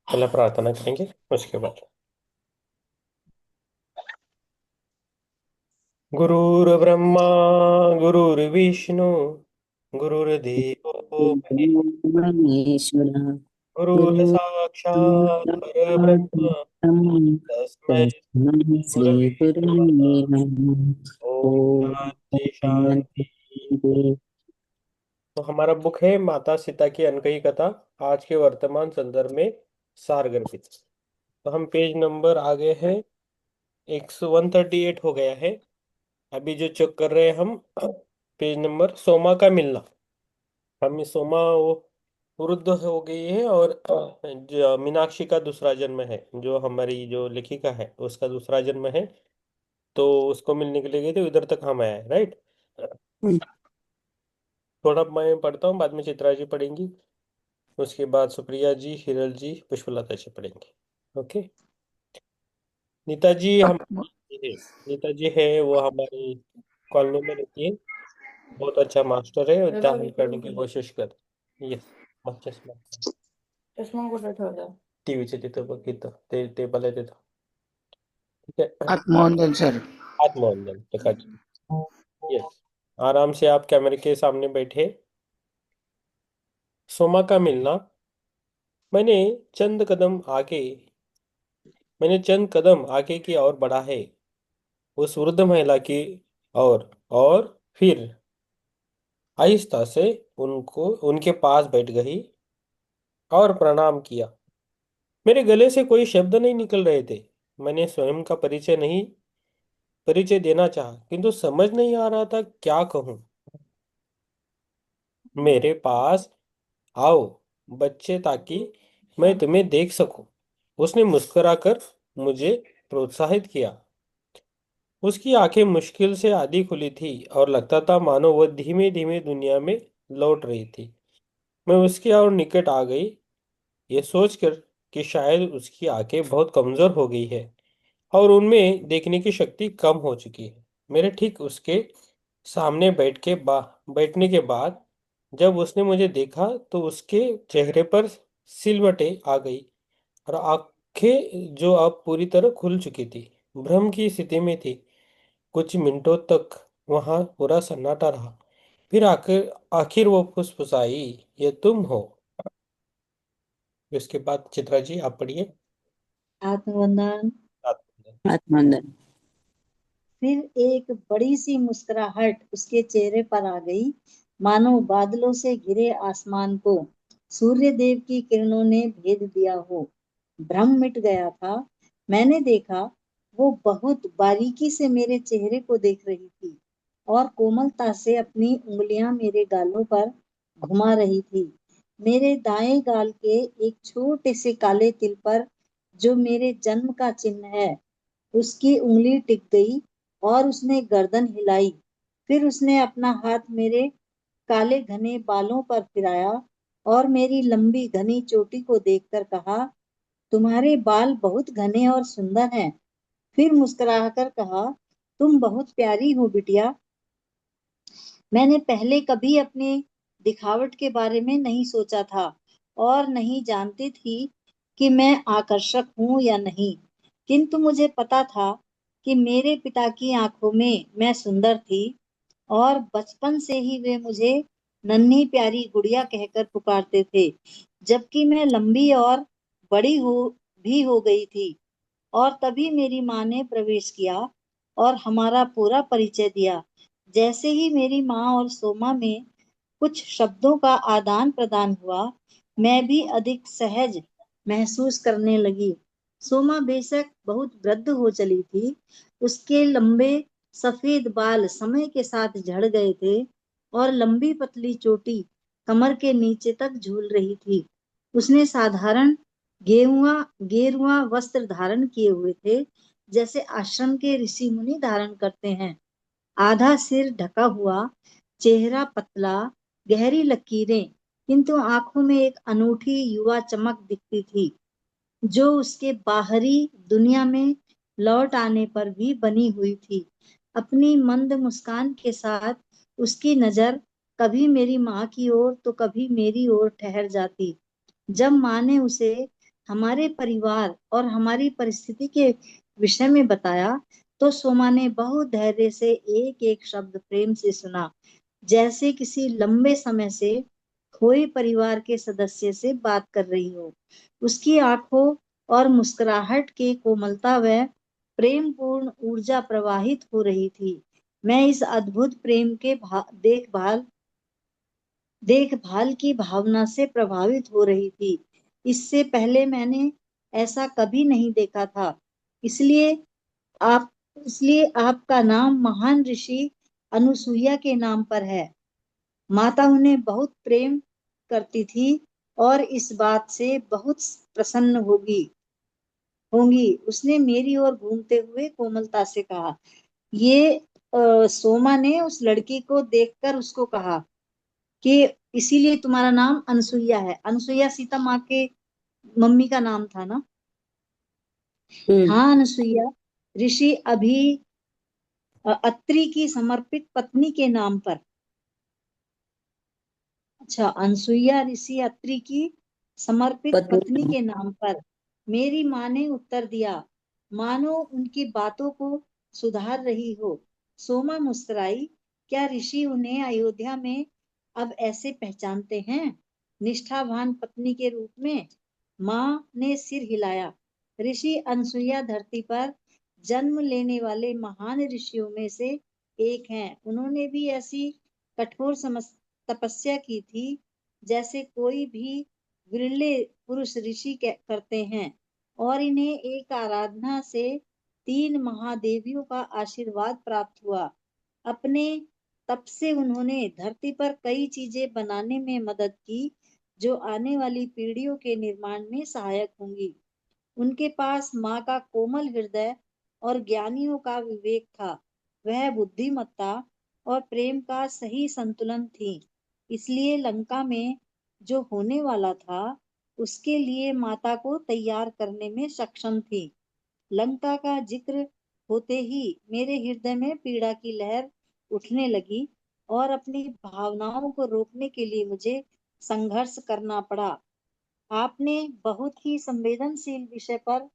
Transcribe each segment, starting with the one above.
पहले प्रार्थना करेंगे, उसके बाद। गुरुर्ब्रह्मा गुरुर्विष्णु गुरुर्देवो महेश्वर गुरु गुरुर् साक्षात् परब्रह्म तस्मै तस्मै श्री गुरवे गुरुवे नमः। नमः। ओम ओम शांति शांति शांति। तो हमारा बुक है माता सीता की अनकही कथा, आज के वर्तमान संदर्भ में सारगर्भित। तो हम पेज नंबर आ गए हैं, 138 हो गया है। अभी जो चेक कर रहे हैं हम पेज नंबर सोमा का मिलना। हम सोमा वो वृद्ध हो गई है और जो मीनाक्षी का दूसरा जन्म है, जो हमारी जो लेखिका है उसका दूसरा जन्म है। तो उसको मिलने के लिए गए थे, उधर तक हम आए, राइट। थोड़ा मैं पढ़ता हूँ, बाद में चित्रा जी पढ़ेंगी, उसके बाद सुप्रिया जी, हिरल जी, पुष्पलता जी पढ़ेंगे। ओके। नीता जी हम है, नीता जी है वो हमारी कॉलोनी में रहती है। बहुत अच्छा मास्टर है, ध्यान करने की कोशिश कर। यस, मग चष्मा चष्मा कुठे ठेवला? टीव्हीच्या तिथं बघ, इथं ते टेबल आहे तिथं. ठीक है। आत्मोहन सर। आत्मोरंजन प्रकाश। यस, आराम से आप कैमरे के सामने बैठे। सोमा का मिलना। मैंने चंद कदम आगे मैंने चंद कदम आगे की ओर बढ़ा है, उस वृद्ध महिला की और फिर आहिस्ता से उनको उनके पास बैठ गई और प्रणाम किया। मेरे गले से कोई शब्द नहीं निकल रहे थे। मैंने स्वयं का परिचय देना चाहा, किंतु समझ नहीं आ रहा था क्या कहूँ। मेरे पास आओ बच्चे, ताकि मैं तुम्हें देख सकूं। उसने मुस्कुराकर मुझे प्रोत्साहित किया। उसकी आंखें मुश्किल से आधी खुली थी और लगता था मानो वह धीमे धीमे दुनिया में लौट रही थी। मैं उसके और निकट आ गई, ये सोचकर कि शायद उसकी आंखें बहुत कमजोर हो गई है और उनमें देखने की शक्ति कम हो चुकी है। मेरे ठीक उसके सामने बैठने के बाद जब उसने मुझे देखा तो उसके चेहरे पर सिलवटें आ गई और आंखें जो अब पूरी तरह खुल चुकी थी, भ्रम की स्थिति में थी। कुछ मिनटों तक वहां पूरा सन्नाटा रहा। फिर आखिर आखिर वो फुसफुसाई, ये तुम हो? इसके बाद चित्रा जी आप पढ़िए। आत्मवंदन। आत्मोहन फिर एक बड़ी सी मुस्कुराहट उसके चेहरे पर आ गई, मानो बादलों से घिरे आसमान को सूर्य देव की किरणों ने भेद दिया हो। भ्रम मिट गया था। मैंने देखा, वो बहुत बारीकी से मेरे चेहरे को देख रही थी और कोमलता से अपनी उंगलियां मेरे गालों पर घुमा रही थी। मेरे दाएं गाल के एक छोटे से काले तिल पर, जो मेरे जन्म का चिन्ह है, उसकी उंगली टिक गई और उसने गर्दन हिलाई। फिर उसने अपना हाथ मेरे काले घने बालों पर फिराया और मेरी लंबी घनी चोटी को देखकर कहा, तुम्हारे बाल बहुत घने और सुंदर हैं। फिर मुस्कुराकर कहा, तुम बहुत प्यारी हो बिटिया। मैंने पहले कभी अपने दिखावट के बारे में नहीं सोचा था और नहीं जानती थी कि मैं आकर्षक हूँ या नहीं, किंतु मुझे पता था कि मेरे पिता की आंखों में मैं सुंदर थी और बचपन से ही वे मुझे नन्ही प्यारी गुड़िया कहकर पुकारते थे। जबकि मैं लंबी और बड़ी हो गई थी। और तभी मेरी माँ ने प्रवेश किया और हमारा पूरा परिचय दिया। जैसे ही मेरी माँ और सोमा में कुछ शब्दों का आदान प्रदान हुआ, मैं भी अधिक सहज महसूस करने लगी। सोमा बेशक बहुत वृद्ध हो चली थी। उसके लंबे सफेद बाल समय के साथ झड़ गए थे और लंबी पतली चोटी कमर के नीचे तक झूल रही थी। उसने साधारण गेरुआ गेरुआ वस्त्र धारण किए हुए थे, जैसे आश्रम के ऋषि मुनि धारण करते हैं। आधा सिर ढका हुआ, चेहरा पतला, गहरी लकीरें, किंतु आंखों में एक अनूठी युवा चमक दिखती थी, जो उसके बाहरी दुनिया में लौट आने पर भी बनी हुई थी। अपनी मंद मुस्कान के साथ उसकी नजर कभी मेरी माँ की ओर तो कभी मेरी ओर ठहर जाती। जब माँ ने उसे हमारे परिवार और हमारी परिस्थिति के विषय में बताया तो सोमा ने बहुत धैर्य से एक एक शब्द प्रेम से सुना, जैसे किसी लंबे समय से खोए परिवार के सदस्य से बात कर रही हो। उसकी आंखों और मुस्कुराहट के कोमलता व प्रेमपूर्ण ऊर्जा प्रवाहित हो रही थी। मैं इस अद्भुत प्रेम के देखभाल की भावना से प्रभावित हो रही थी। इससे पहले मैंने ऐसा कभी नहीं देखा था। इसलिए आप इसलिए आपका नाम महान ऋषि अनुसुईया के नाम पर है। माता उन्हें बहुत प्रेम करती थी और इस बात से बहुत प्रसन्न होंगी। उसने मेरी ओर घूमते हुए कोमलता से कहा। ये सोमा ने उस लड़की को देखकर उसको कहा कि इसीलिए तुम्हारा नाम अनसुईया है। अनसुईया सीता माँ के मम्मी का नाम था ना। हाँ अनसुईया ऋषि अत्रि की समर्पित पत्नी के नाम पर। अच्छा, अनसुईया ऋषि अत्रि की समर्पित पत्नी पत्नी। के नाम पर, मेरी माँ ने उत्तर दिया, मानो उनकी बातों को सुधार रही हो। सोमा मुस्कुराई। क्या ऋषि उन्हें अयोध्या में अब ऐसे पहचानते हैं, निष्ठावान पत्नी के रूप में? माँ ने सिर हिलाया। ऋषि अनसुईया धरती पर जन्म लेने वाले महान ऋषियों में से एक हैं। उन्होंने भी ऐसी कठोर तपस्या की थी जैसे कोई भी विरले पुरुष ऋषि करते हैं, और इन्हें एक आराधना से 3 महादेवियों का आशीर्वाद प्राप्त हुआ। अपने तप से उन्होंने धरती पर कई चीजें बनाने में मदद की जो आने वाली पीढ़ियों के निर्माण में सहायक होंगी। उनके पास माँ का कोमल हृदय और ज्ञानियों का विवेक था। वह बुद्धिमत्ता और प्रेम का सही संतुलन थी। इसलिए लंका में जो होने वाला था उसके लिए माता को तैयार करने में सक्षम थी। लंका का जिक्र होते ही मेरे हृदय में पीड़ा की लहर उठने लगी और अपनी भावनाओं को रोकने के लिए मुझे संघर्ष करना पड़ा। आपने बहुत ही संवेदनशील विषय पर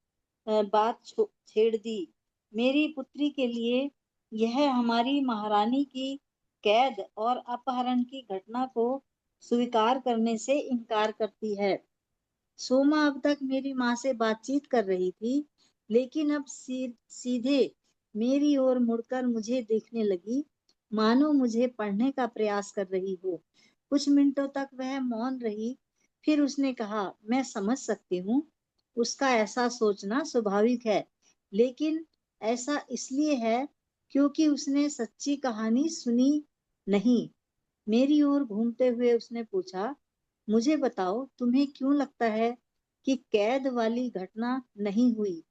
बात छेड़ दी। मेरी पुत्री के लिए यह हमारी महारानी की कैद और अपहरण की घटना को स्वीकार करने से इनकार करती है। सोमा अब तक मेरी माँ से बातचीत कर रही थी, लेकिन अब सीधे मेरी ओर मुड़कर मुझे देखने लगी, मानो मुझे पढ़ने का प्रयास कर रही हो। कुछ मिनटों तक वह मौन रही, फिर उसने कहा, मैं समझ सकती हूँ, उसका ऐसा सोचना स्वाभाविक है, लेकिन ऐसा इसलिए है क्योंकि उसने सच्ची कहानी सुनी नहीं। मेरी ओर घूमते हुए उसने पूछा, मुझे बताओ, तुम्हें क्यों लगता है कि कैद वाली घटना नहीं हुई?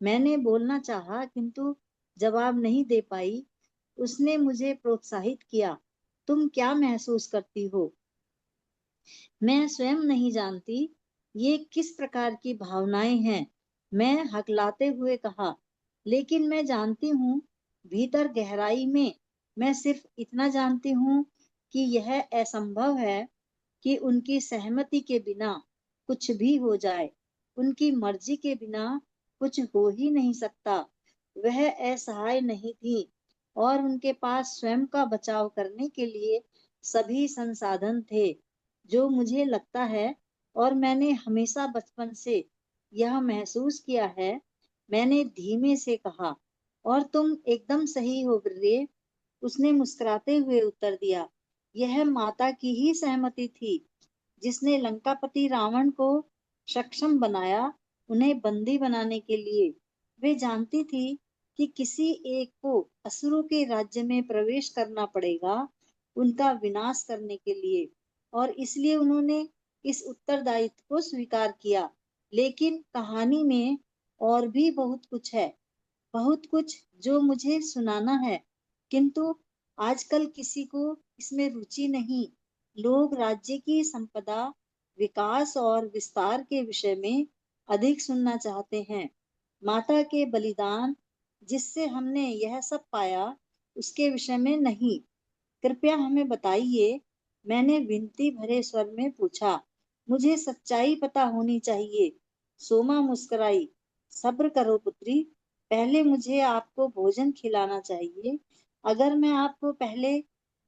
मैंने बोलना चाहा, किंतु जवाब नहीं दे पाई। उसने मुझे प्रोत्साहित किया, तुम क्या महसूस करती हो? मैं स्वयं नहीं जानती ये किस प्रकार की भावनाएं हैं, मैं हकलाते हुए कहा, लेकिन मैं जानती हूँ भीतर गहराई में। मैं सिर्फ इतना जानती हूँ कि यह असंभव है कि उनकी सहमति के बिना कुछ भी हो जाए। उनकी मर्जी के बिना कुछ हो ही नहीं सकता। वह असहाय नहीं थी और उनके पास स्वयं का बचाव करने के लिए सभी संसाधन थे। जो मुझे लगता है, और मैंने हमेशा बचपन से यह महसूस किया है, मैंने धीमे से कहा, और तुम एकदम सही हो ब्रे। उसने मुस्कुराते हुए उत्तर दिया, यह माता की ही सहमति थी जिसने लंकापति रावण को सक्षम बनाया उन्हें बंदी बनाने के लिए। वे जानती थी कि किसी एक को असुरों के राज्य में प्रवेश करना पड़ेगा उनका विनाश करने के लिए, और इसलिए उन्होंने इस उत्तरदायित्व को स्वीकार किया। लेकिन कहानी में और भी बहुत कुछ है, बहुत कुछ जो मुझे सुनाना है, किंतु आजकल किसी को इसमें रुचि नहीं। लोग राज्य की संपदा, विकास और विस्तार के विषय में अधिक सुनना चाहते हैं। माता के बलिदान जिससे हमने यह सब पाया उसके विषय में नहीं। कृपया हमें बताइए, मैंने विनती भरे स्वर में पूछा। मुझे सच्चाई पता होनी चाहिए। सोमा मुस्कुराई। सब्र करो पुत्री, पहले मुझे आपको भोजन खिलाना चाहिए। अगर मैं आपको पहले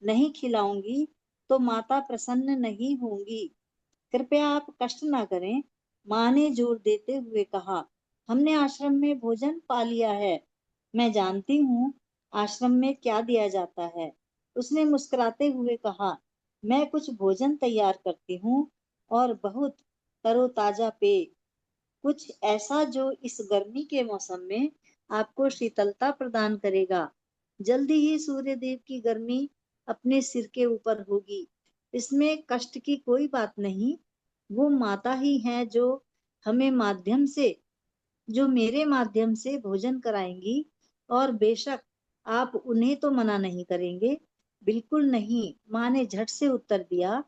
नहीं खिलाऊंगी तो माता प्रसन्न नहीं होंगी। कृपया आप कष्ट ना करें। माँ ने जोर देते हुए कहा, हमने आश्रम में भोजन पा लिया है। मैं जानती हूँ आश्रम में क्या दिया जाता है। उसने मुस्कुराते हुए कहा, मैं कुछ भोजन तैयार करती हूँ और बहुत तरोताजा पेय, कुछ ऐसा जो इस गर्मी के मौसम में आपको शीतलता प्रदान करेगा। जल्दी ही सूर्य देव की गर्मी अपने सिर के ऊपर होगी। इसमें कष्ट की कोई बात नहीं। वो माता ही है हमें माध्यम से जो मेरे माध्यम से भोजन कराएंगी, और बेशक आप उन्हें तो मना नहीं करेंगे। बिल्कुल नहीं, माँ ने झट से उत्तर दिया।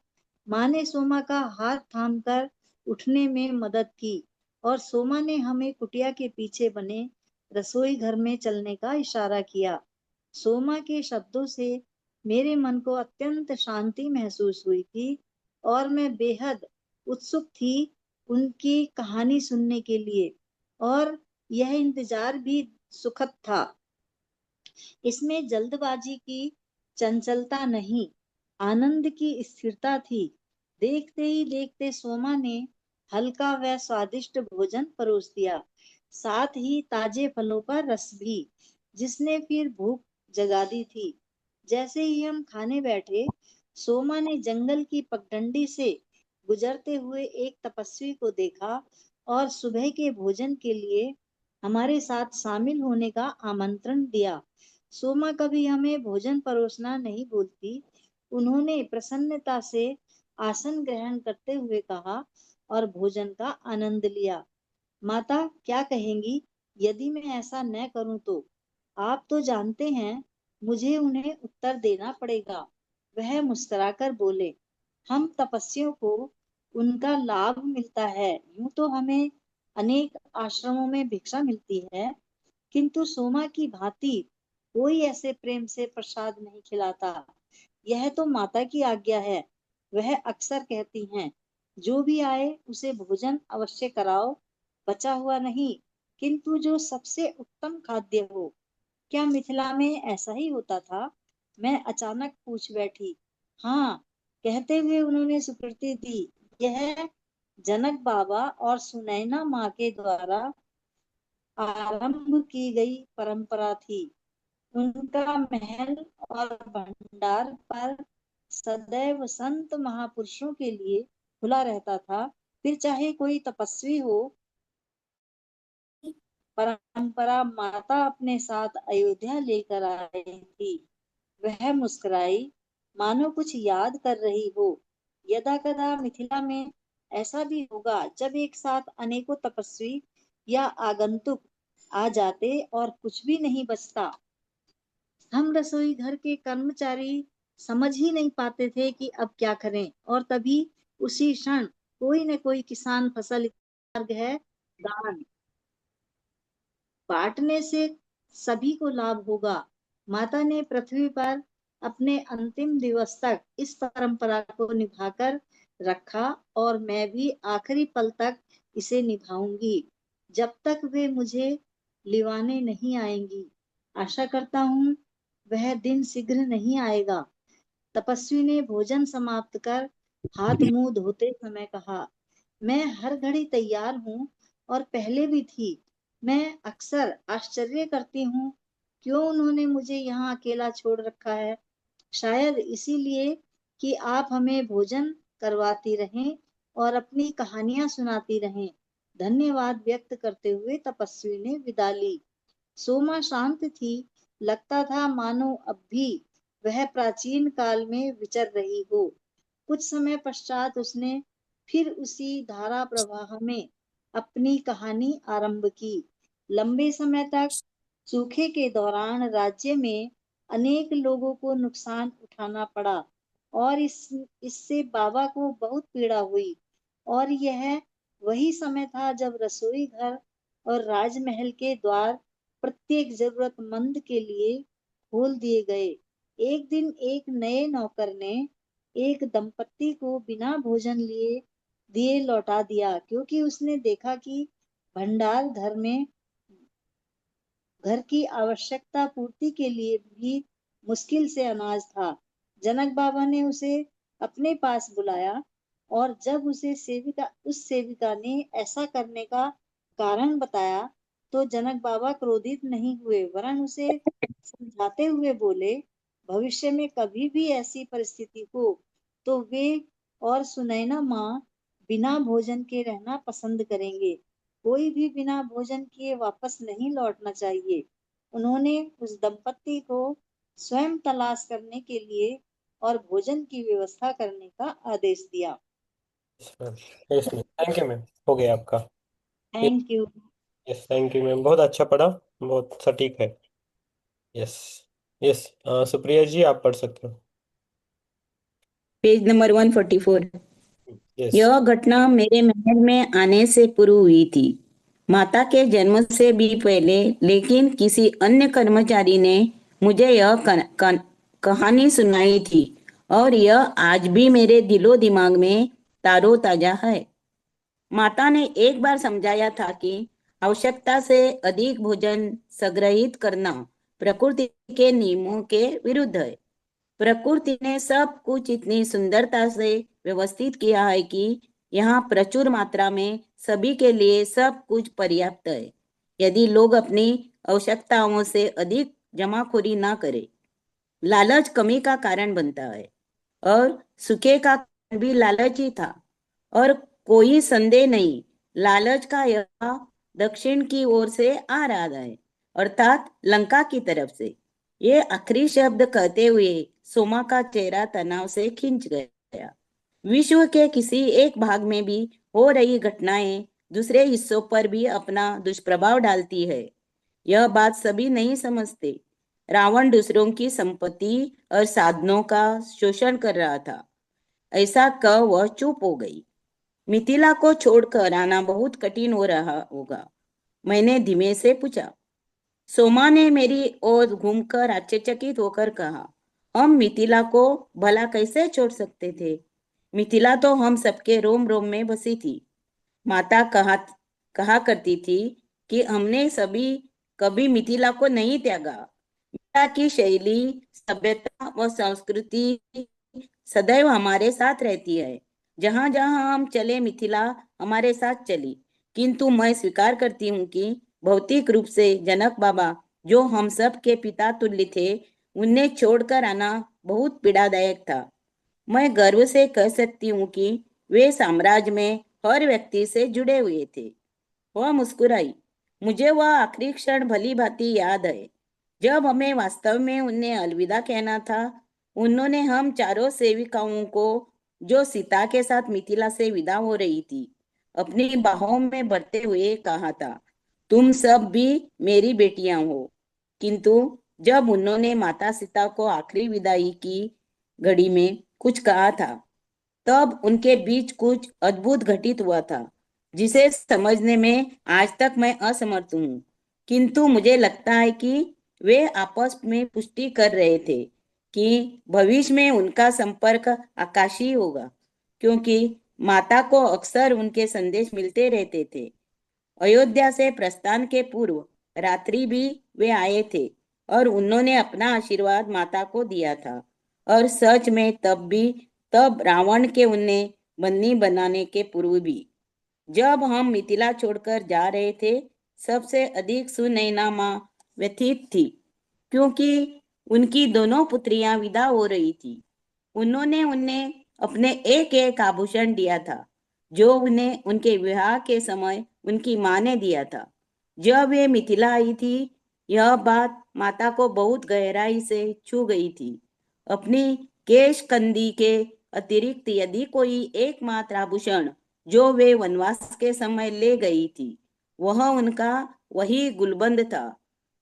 माँ ने सोमा का हाथ थामकर उठने में मदद की और सोमा ने हमें कुटिया के पीछे बने रसोई घर में चलने का इशारा किया। सोमा के शब्दों से मेरे मन को अत्यंत शांति महसूस हुई थी और मैं बेहद उत्सुक थी उनकी कहानी सुनने के लिए, और यह इंतजार भी सुखद था। इसमें जल्दबाजी की चंचलता नहीं, आनंद की स्थिरता थी। देखते ही देखते सोमा ने हल्का व स्वादिष्ट भोजन परोस दिया, साथ ही ताजे फलों का रस भी, जिसने फिर भूख जगा दी थी। जैसे ही हम खाने बैठे, सोमा ने जंगल की पगडंडी से गुजरते हुए एक तपस्वी को देखा और सुबह के भोजन के लिए हमारे साथ शामिल होने का आमंत्रण दिया। सोमा कभी हमें भोजन परोसना नहीं भूलती। उन्होंने प्रसन्नता से आसन ग्रहण करते हुए कहा और भोजन का आनंद लिया। माता क्या कहेंगी यदि मैं ऐसा न करूं तो? आप तो जानते हैं मुझे उन्हें उत्तर देना पड़ेगा। वह मुस्कुराकर बोले, हम तपस्वियों को उनका लाभ मिलता है। यूं तो हमें अनेक आश्रमों में भिक्षा मिलती है, किंतु सोमा की भांति कोई ऐसे प्रेम से प्रसाद नहीं खिलाता। यह तो माता की आज्ञा है। वह अक्सर कहती हैं, जो भी आए उसे भोजन अवश्य कराओ, बचा हुआ नहीं, किंतु जो सबसे उत्तम खाद्य हो। क्या मिथिला में ऐसा ही होता था? मैं अचानक पूछ बैठी। हाँ, कहते हुए उन्होंने स्वीकृति दी। यह जनक बाबा और सुनैना माँ के द्वारा आरंभ की गई परंपरा थी। उनका महल और भंडार पर सदैव संत महापुरुषों के लिए खुला रहता था। फिर चाहे कोई तपस्वी हो, परंपरा माता अपने साथ अयोध्या लेकर आई थी। वह मुस्कुराई, मानो कुछ याद कर रही हो। यदा कदा मिथिला में ऐसा भी होगा जब एक साथ अनेकों तपस्वी या आगंतुक आ जाते और कुछ भी नहीं बचता। हम रसोई घर के कर्मचारी समझ ही नहीं पाते थे कि अब क्या करें, और तभी उसी क्षण कोई न कोई किसान फसल मार्ग है दान बांटने से सभी को लाभ होगा। माता ने पृथ्वी पर अपने अंतिम दिवस तक इस परंपरा को निभाकर रखा, और मैं भी आखिरी पल तक इसे निभाऊंगी, जब तक वे मुझे लिवाने नहीं आएंगी। आशा करता हूँ वह दिन शीघ्र नहीं आएगा। तपस्वी ने भोजन समाप्त कर हाथ मुंह धोते समय कहा, मैं हर घड़ी तैयार हूँ और पहले भी थी। मैं अक्सर आश्चर्य करती हूँ क्यों उन्होंने मुझे यहाँ अकेला छोड़ रखा है। शायद इसीलिए कि आप हमें भोजन करवाती रहें और अपनी कहानियां सुनाती रहें। धन्यवाद व्यक्त करते हुए तपस्वी ने विदा ली। सोमा शांत थी। लगता था मानो अब भी वह प्राचीन काल में विचर रही हो। कुछ समय पश्चात उसने फिर उसी धारा प्रवाह में अपनी कहानी आरंभ की। लंबे समय तक सूखे के दौरान राज्य में अनेक लोगों को नुकसान उठाना पड़ा, और इससे बाबा को बहुत पीड़ा हुई। और यह वही समय था जब रसोई घर और राजमहल के द्वार प्रत्येक जरूरतमंद के लिए खोल दिए गए। एक दिन एक नए नौकर ने एक दंपत्ति को बिना भोजन लिए दिए लौटा दिया, क्योंकि उसने देखा कि भंडार घर की आवश्यकता पूर्ति के लिए भी मुश्किल से अनाज था। जनक बाबा ने उसे अपने पास बुलाया, और जब उस सेविका ने ऐसा करने का कारण बताया, तो जनक बाबा क्रोधित नहीं हुए, वरन उसे समझाते हुए बोले, भविष्य में कभी भी ऐसी परिस्थिति हो तो वे और सुनैना माँ बिना भोजन के रहना पसंद करेंगे। कोई भी बिना भोजन किए वापस नहीं लौटना चाहिए। उन्होंने उस दंपत्ति को स्वयं तलाश करने के लिए और भोजन की व्यवस्था करने का आदेश दिया। Yes ma'am, thank you ma'am, हो गया आपका। Thank you. Yes thank you ma'am, बहुत अच्छा पढ़ा, बहुत सटीक है। यस। यस, सुप्रिया जी आप पढ़ सकते हो। Page number 144। यस। यह घटना मेरे महल में आने से पूर्व हुई थी, माता के जन्म से भी पहले, लेकिन किसी अन्य कर्मचारी ने मुझे यह कहानी सुनाई थी, और यह आज भी मेरे दिलो दिमाग में ताजा है। माता ने एक बार समझाया था कि आवश्यकता से अधिक भोजन संग्रहित करना प्रकृति के नियमों के विरुद्ध है। प्रकृति ने सब कुछ इतनी सुंदरता से व्यवस्थित किया है कि यहाँ प्रचुर मात्रा में सभी के लिए सब कुछ पर्याप्त है, यदि लोग अपनी आवश्यकताओं से अधिक जमाखोरी ना करें। लालच कमी का कारण बनता है, और सुखे का कारण भी लालच ही था। और कोई संदेह नहीं, लालच का यह दक्षिण की ओर से आ रहा है, अर्थात लंका की तरफ से। ये आखिरी शब्द कहते हुए सोमा का चेहरा तनाव से खिंच गया। विश्व के किसी एक भाग में भी हो रही घटनाएं दूसरे हिस्सों पर भी अपना दुष्प्रभाव डालती है। यह बात सभी नहीं समझते। रावण दूसरों की संपत्ति और साधनों का शोषण कर रहा था। ऐसा कह वह चुप हो गई। मिथिला को छोड़कर आना बहुत कठिन हो रहा होगा, मैंने धीमे से पूछा। सोमा ने मेरी ओर घूमकर आश्चर्यचकित होकर कहा, हम मिथिला को भला कैसे छोड़ सकते थे? मिथिला तो हम सबके रोम रोम में बसी थी। माता कहा करती थी कि हमने सभी कभी मिथिला को नहीं त्यागा। मिथिला की शैली, सभ्यता व संस्कृति सदैव हमारे साथ रहती है। जहां जहां हम चले मिथिला हमारे साथ चली। किंतु मैं स्वीकार करती हूँ कि भौतिक रूप से जनक बाबा, जो हम सब के पिता तुल्य थे, उन्हें छोड़कर आना बहुत पीड़ादायक था। मैं गर्व से कह सकती हूँ कि वे साम्राज्य में हर व्यक्ति से जुड़े हुए थे। वह मुस्कुराई। मुझे वह आखिरी क्षण भली भांति याद है, जब हमें वास्तव में उन्हें अलविदा कहना था। उन्होंने हम चारों सेविकाओं को, जो सीता के साथ मिथिला से विदा हो रही थी, अपनी बाहों में भरते हुए कहा था, तुम सब भी मेरी बेटियां हो। किंतु जब उन्होंने माता सीता को आखिरी विदाई की घड़ी में कुछ कहा था, तब उनके बीच कुछ अद्भुत घटित हुआ था, जिसे समझने में आज तक मैं असमर्थ हूँ। किंतु मुझे लगता है कि वे आपस में पुष्टि कर रहे थे कि भविष्य में उनका संपर्क आकाशीय होगा, क्योंकि माता को अक्सर उनके संदेश मिलते रहते थे। अयोध्या से प्रस्थान के पूर्व रात्रि भी वे आए थे, और उन्होंने अपना आशीर्वाद माता को दिया था। और सच में तब रावण के उन्हें बंदी बनाने के पूर्व भी, जब हम मिथिला छोड़कर जा रहे थे, सबसे अधिक सुनैना माँ व्यथित थी, क्योंकि उनकी दोनों पुत्रियां विदा हो रही थी। उन्होंने उन्हें अपने एक एक आभूषण दिया था, जो उन्हें उनके विवाह के समय उनकी माँ ने दिया था। जब वे मिथिला आई थी, यह बात माता को बहुत गहराई से छू गई थी। अपनी केश कंदी के अतिरिक्त यदि कोई एकमात्र आभूषण जो वे वनवास के समय ले गई थी, वह उनका वही गुलबंद था,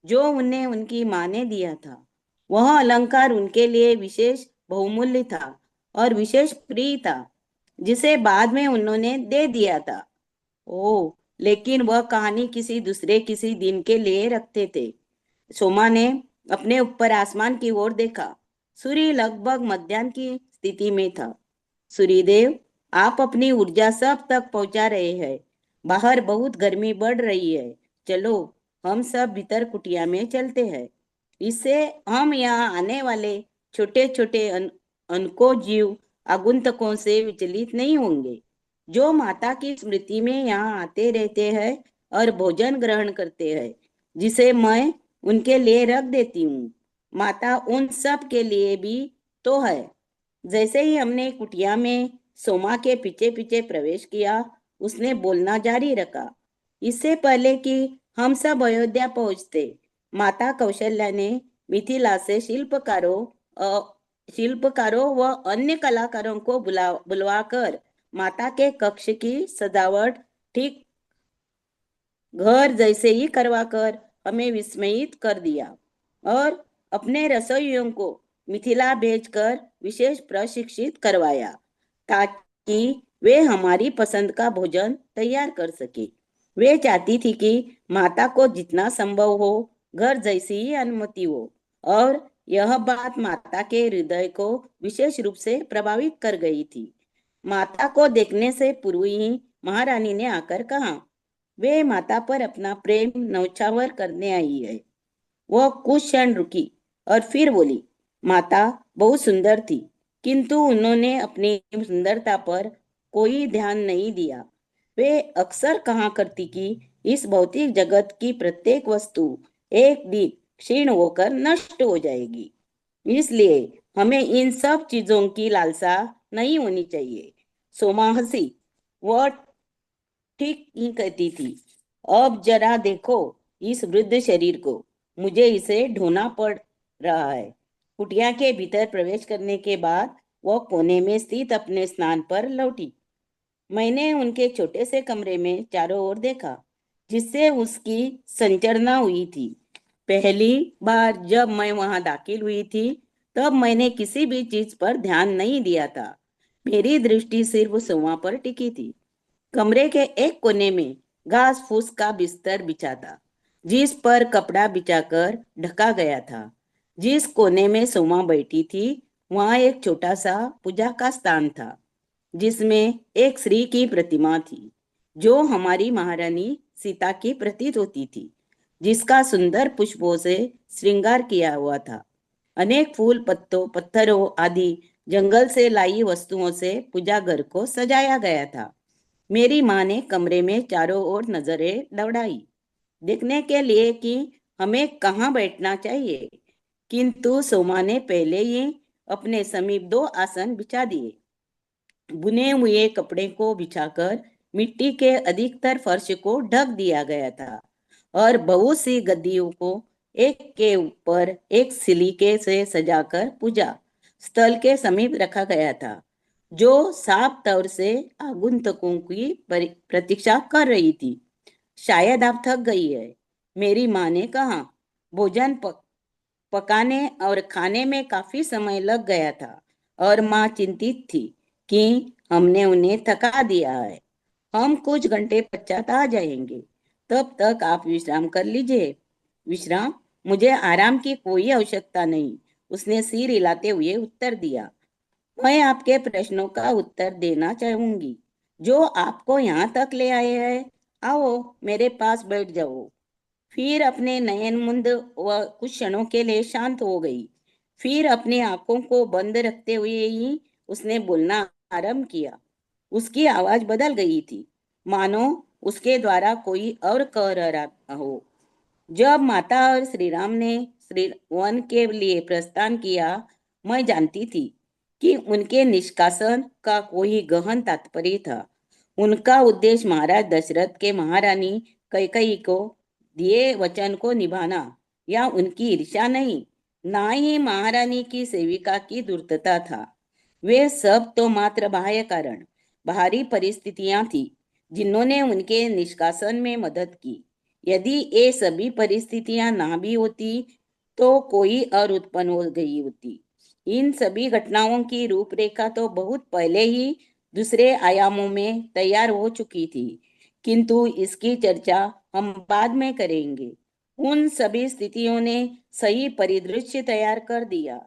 जो उन्हें उनकी माँ ने दिया था। वह अलंकार उनके लिए विशेष बहुमूल्य था और विशेष प्रिय था, जिसे बाद में उन्होंने दे दिया था। ओ, लेकिन वह कहानी किसी दिन के लिए रखते थे। सोमा ने अपने ऊपर आसमान की ओर देखा। सूर्य लगभग मध्याह्न की स्थिति में था। सूर्यदेव, आप अपनी ऊर्जा सब तक पहुंचा रहे हैं। बाहर बहुत गर्मी बढ़ रही है। चलो, हम सब भीतर कुटिया में चलते हैं। इससे हम यहाँ आने वाले छोटे छोटे अनको जीव आगुंतकों से विचलित नहीं होंगे, जो माता की स्मृति में यहाँ आते रहते हैं और भोजन ग्रहण करते हैं, जिसे मैं उनके लिए रख देती हूँ। माता उन सब के लिए भी तो है। जैसे ही हमने कुटिया में सोमा के पीछे पीछे प्रवेश किया, उसने बोलना जारी रखा। इससे पहले कि हम सब अयोध्या पहुंचते, माता कौशल्या ने मिथिला से शिल्पकारों व अन्य कलाकारों को बुलवाकर माता के कक्ष की सजावट ठीक घर जैसे ही करवाकर हमें विस्मयित कर दिया और अपने रसोइयों को मिथिला भेजकर विशेष प्रशिक्षित करवाया, ताकि वे हमारी पसंद का भोजन तैयार कर सके। वे चाहती थी कि माता को जितना संभव हो घर जैसी ही अनुमति हो, और यह बात माता के हृदय को विशेष रूप से प्रभावित कर गई थी। माता को देखने से पूर्व ही महारानी ने आकर कहा, वे माता पर अपना प्रेम नौछावर करने आई है। वह कुछ क्षण रुकी और फिर बोली, माता बहुत सुंदर थी, किंतु उन्होंने अपनी सुंदरता पर कोई ध्यान नहीं दिया। वे अक्सर कहा करती कि इस भौतिक जगत की प्रत्येक वस्तु एक दिन क्षीण होकर नष्ट हो जाएगी, इसलिए हमें इन सब चीजों की लालसा नहीं होनी चाहिए। सोमा हंसी। वह ठीक ही कहती थी। अब जरा देखो इस वृद्ध शरीर को, मुझे इसे ढोना पड़ रहा है। कुटिया के भीतर प्रवेश करने के बाद वह कोने में स्थित अपने स्नान पर लौटी। मैंने उनके छोटे से कमरे में चारों ओर देखा, जिससे उसकी संचरना हुई थी। पहली बार जब मैं वहां दाखिल हुई थी, तब मैंने किसी भी चीज पर ध्यान नहीं दिया था। मेरी दृष्टि सिर्फ सोमा पर टिकी थी। कमरे के एक कोने में घास फूस का बिस्तर बिछा था, जिस पर कपड़ा बिछाकर ढका गया था। जिस कोने में सोमा बैठी थी, वहां एक छोटा सा पूजा का स्थान था, जिसमें एक स्त्री की प्रतिमा थी, जो हमारी महारानी सीता की प्रतीत होती थी, जिसका सुंदर पुष्पों से श्रृंगार किया हुआ था। अनेक फूल पत्तों पत्थरों आदि जंगल से लाई वस्तुओं से पूजा घर को सजाया गया था। मेरी माँ ने कमरे में चारों ओर नजरें दौड़ाई, देखने के लिए कि हमें कहाँ बैठना चाहिए, किंतु सोमा ने पहले ही अपने समीप दो आसन बिछा दिए। बुने हुए कपड़े को बिछाकर मिट्टी के अधिकतर फर्श को ढक दिया गया था, और बहुत सी गद्दियों को एक के ऊपर एक सिलीके से सजाकर पूजा स्थल के समीप रखा गया था, जो साफ तौर से आगुंतकों की प्रतीक्षा कर रही थी। शायद आप थक गई है, मेरी माँ ने कहा। भोजन पकाने और खाने में काफी समय लग गया था, और माँ चिंतित थी कि हमने उन्हें थका दिया है। हम कुछ घंटे पश्चात आ जाएंगे, तब तक आप विश्राम कर लीजिए। विश्राम? मुझे आराम की कोई आवश्यकता नहीं, उसने सिर हिलाते हुए उत्तर दिया। मैं आपके प्रश्नों का उत्तर देना चाहूंगी, जो आपको यहाँ तक ले आए हैं। आओ, मेरे पास बैठ जाओ। फिर अपने नयन मुंद व कुछ क्षणों के लिए शांत हो गई। फिर अपनी आंखों को बंद रखते हुए ही उसने बोलना आरंभ किया। उसकी आवाज बदल गई थी, मानो उसके द्वारा कोई और कह रहा हो। जब माता और श्री राम ने श्री वन के लिए प्रस्थान किया, मैं जानती थी कि उनके निष्कासन का कोई गहन तात्पर्य था। उनका उद्देश्य महाराज दशरथ के महारानी कैकेयी को दिए वचन को निभाना या उनकी ईर्ष्या नहीं, ना ही महारानी की सेविका की धूर्तता था। वे सब तो मात्र बाह्य कारण, बाहरी परिस्थितियां थी, जिन्होंने उनके निष्कासन में मदद की। यदि ये सभी परिस्थितियां ना भी होती, तो कोई और उत्पन्न हो गई होती। इन सभी घटनाओं की रूपरेखा तो बहुत पहले ही दूसरे आयामों में तैयार हो चुकी थी, किंतु इसकी चर्चा हम बाद में करेंगे। उन सभी स्थितियों ने सही परिदृश्य तैयार कर दिया,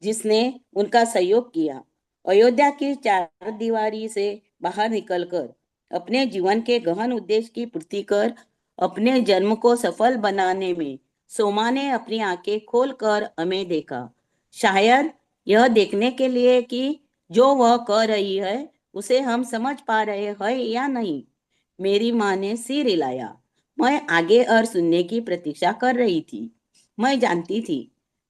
जिसने उनका सहयोग किया। अयोध्या की चार दीवारी से बाहर निकलकर अपने जीवन के गहन उद्देश्य की पूर्ति कर अपने जन्म को सफल बनाने में सोमा ने अपनी आंखें खोलकर हमें देखा। शायद यह देखने के लिए कि जो वह कर रही है उसे हम समझ पा रहे हैं या नहीं। मेरी माँ ने सिर हिलाया। मैं आगे और सुनने की प्रतीक्षा कर रही थी। मैं जानती थी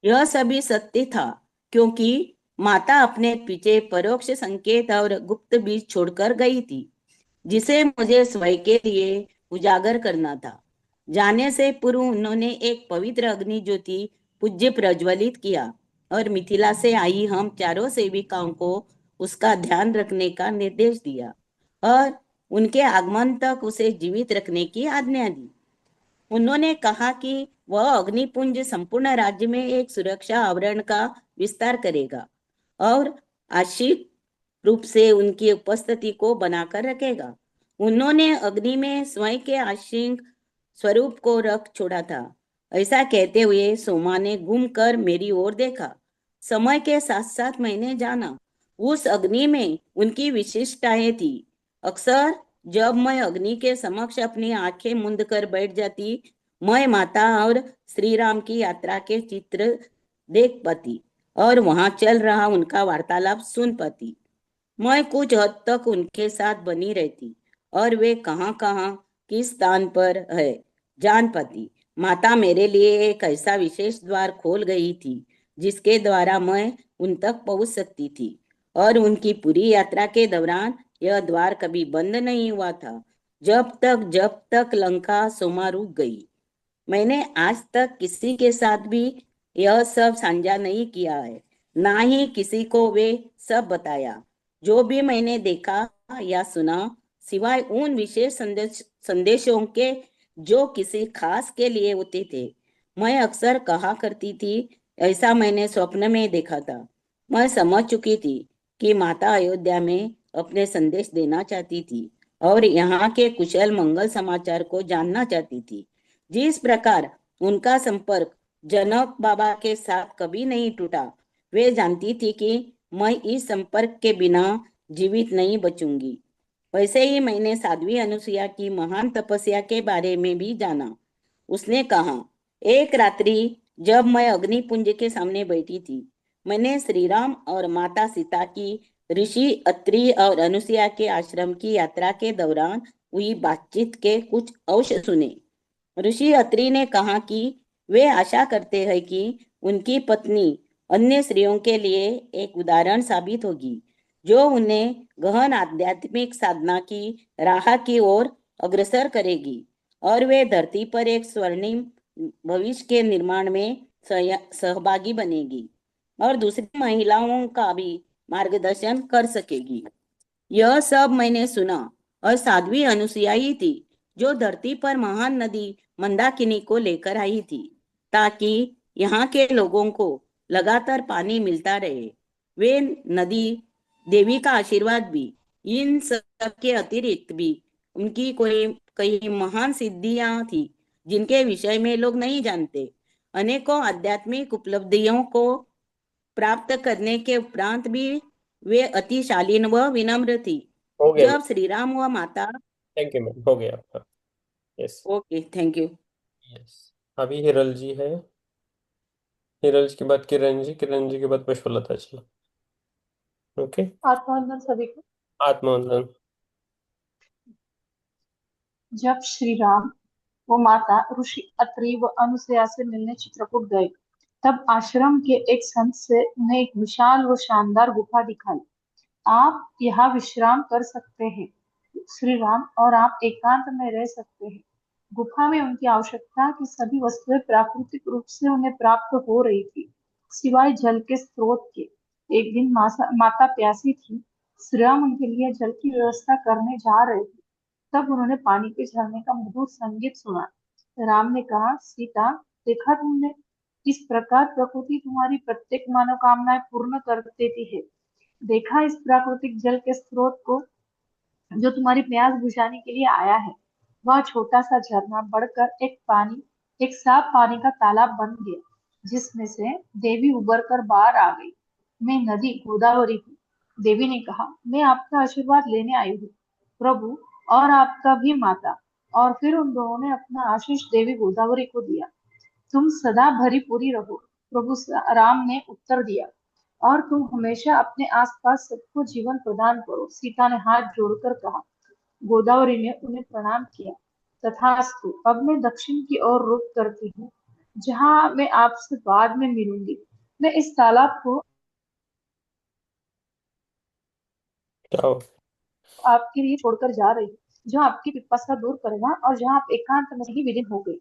यह सभी सत्य था, क्योंकि माता अपने पीछे परोक्ष संकेत और गुप्त बीज छोड़कर गई थी, जिसे मुझे स्वयं के लिए उजागर करना था। जाने से पूर्व उन्होंने एक पवित्र अग्नि ज्योति पूज्य प्रज्वलित किया और मिथिला से आई हम चारों सेविकाओं को उसका ध्यान रखने का निर्देश दिया और उनके आगमन तक उसे जीवित रखने की आज्ञा दी। उन्होंने कहा कि वह अग्निपुंज संपूर्ण राज्य में एक सुरक्षा आवरण का विस्तार करेगा और आश्रित रूप से उनकी उपस्थिति को बनाकर रखेगा। उन्होंने अग्नि में स्वयं के आश्रित स्वरूप को रख छोड़ा था। ऐसा कहते हुए सोमा ने घूम कर मेरी ओर देखा। समय के साथ साथ मैंने जाना उस अग्नि में उनकी विशिष्टताएं थी। अक्सर जब मैं अग्नि के समक्ष अपनी आंखें मूंद कर बैठ जाती, मैं माता और श्री राम की यात्रा के चित्र देख पाती और वहां चल रहा उनका वार्तालाप सुन पाती। मैं कुछ हद तक उनके साथ बनी रहती और वे कहाँ कहाँ किस स्थान पर है जान पाती। माता मेरे लिए एक ऐसा विशेष द्वार खोल गई थी जिसके द्वारा मैं उन तक पहुंच सकती थी, और उनकी पूरी यात्रा के दौरान यह द्वार कभी बंद नहीं हुआ था जब तक लंका सोमा रुक गई। मैंने आज तक किसी के साथ भी यह सब साझा नहीं किया है, ना ही किसी को वे सब बताया जो भी मैंने देखा या सुना, सिवाय उन विशेष संदेशों के जो किसी खास के लिए होते थे। मैं अक्सर कहा करती थी, ऐसा मैंने स्वप्न में देखा था। मैं समझ चुकी थी कि माता अयोध्या में अपने संदेश देना चाहती थी और यहाँ के कुशल मंगल समाचार को जानना चाहती थी। जिस प्रकार उनका संपर्क जनक बाबा के साथ कभी नहीं टूटा, वे जानती थी कि मैं इस संपर्क के बिना जीवित नहीं बचूंगी। वैसे ही मैंने साध्वी अनुसुईया की महान तपस्या के बारे में भी जाना। उसने कहा, एक रात्रि जब मैं अग्निपुंज के सामने बैठी थी, मैंने श्री राम और माता सीता की ऋषि अत्रि और अनुसुईया के आश्रम की यात्रा के दौरान हुई बातचीत के कुछ अंश सुने। ऋषि अत्रि ने कहा कि वे आशा करते हैं कि उनकी पत्नी अन्य स्त्रियों के लिए एक उदाहरण साबित होगी, जो उन्हें गहन आध्यात्मिक साधना की राह की ओर अग्रसर करेगी और वे धरती पर एक स्वर्णिम भविष्य के निर्माण में सहभागी बनेगी और दूसरी महिलाओं का भी मार्गदर्शन कर सकेगी। यह सब मैंने सुना, और साध्वी अनुसुईया ही थी जो धरती पर महान नदी मंदाकिनी को लेकर आई थी, ताकि यहाँ के लोगों को लगातार पानी मिलता रहे। वे नदी देवी का आशीर्वाद भी। इन सब के अतिरिक्त भी उनकी कोई कई महान सिद्धियां थी जिनके विषय में लोग नहीं जानते। अनेकों आध्यात्मिक उपलब्धियों को प्राप्त करने के उपरांत भी वे अति शालीन व विनम्र थी। हो गया मैम। जब श्री राम व माता। थैंक यू मैम, हो गया आपका। Yes. Okay, thank you. Yes. अभी हिरल जी है। हिरल जी के बाद किरण जी, किरण जी के बाद पुष्पलता जी। ओके। आत्मवंदन सभी को। आत्मवंदन। जब श्री राम वो माता ऋषि अत्रि व अनुसुईया से मिलने चित्रकूट गए, तब आश्रम के एक संत से उन्हें एक विशाल व शानदार गुफा दिखाई। आप यहाँ विश्राम कर सकते हैं, श्री राम और आप एकांत में रह सकते हैं। गुफा में उनकी आवश्यकता की सभी वस्तुएं प्राकृतिक रूप से उन्हें प्राप्त हो रही थी, सिवाय जल के स्रोत के। एक दिन माता प्यासी थी। श्री राम उनके लिए जल की व्यवस्था करने जा रहे थे, तब उन्होंने पानी के झरने का मधुर संगीत सुना। राम ने कहा, सीता, देखा तुमने, किस प्रकार प्रकृति तुम्हारी प्रत्येक मनोकामनाएं पूर्ण कर देती है। देखा इस प्राकृतिक जल के स्रोत को जो तुम्हारी प्यास बुझाने के लिए आया है। वह छोटा सा झरना बढ़कर एक साफ पानी का तालाब बन गया, जिसमें से देवी उबर कर बाहर आ गई। मैं नदी गोदावरी हूँ। देवी ने कहा, मैं आपका आशीर्वाद लेने आई हूँ प्रभु, और आपका भी माता। और फिर उन दोनों ने अपना आशीष देवी गोदावरी को दिया। तुम सदा भरी पूरी रहो, प्रभु राम ने उत्तर दिया, और तुम हमेशा अपने आसपास सबको जीवन प्रदान करो, सीता ने हाथ जोड़कर कहा। गोदावरी ने उन्हें प्रणाम किया। तथास्तु, अब मैं दक्षिण की ओर रुख करती हूँ, जहाँ मैं आपसे बाद में मिलूंगी। मैं इस तालाब को जाओ। आपके लिए छोड़कर जा रही हूँ, जो आपकी पिपासा दूर करेगा और जहाँ आप एकांत में ही विलीन हो गई।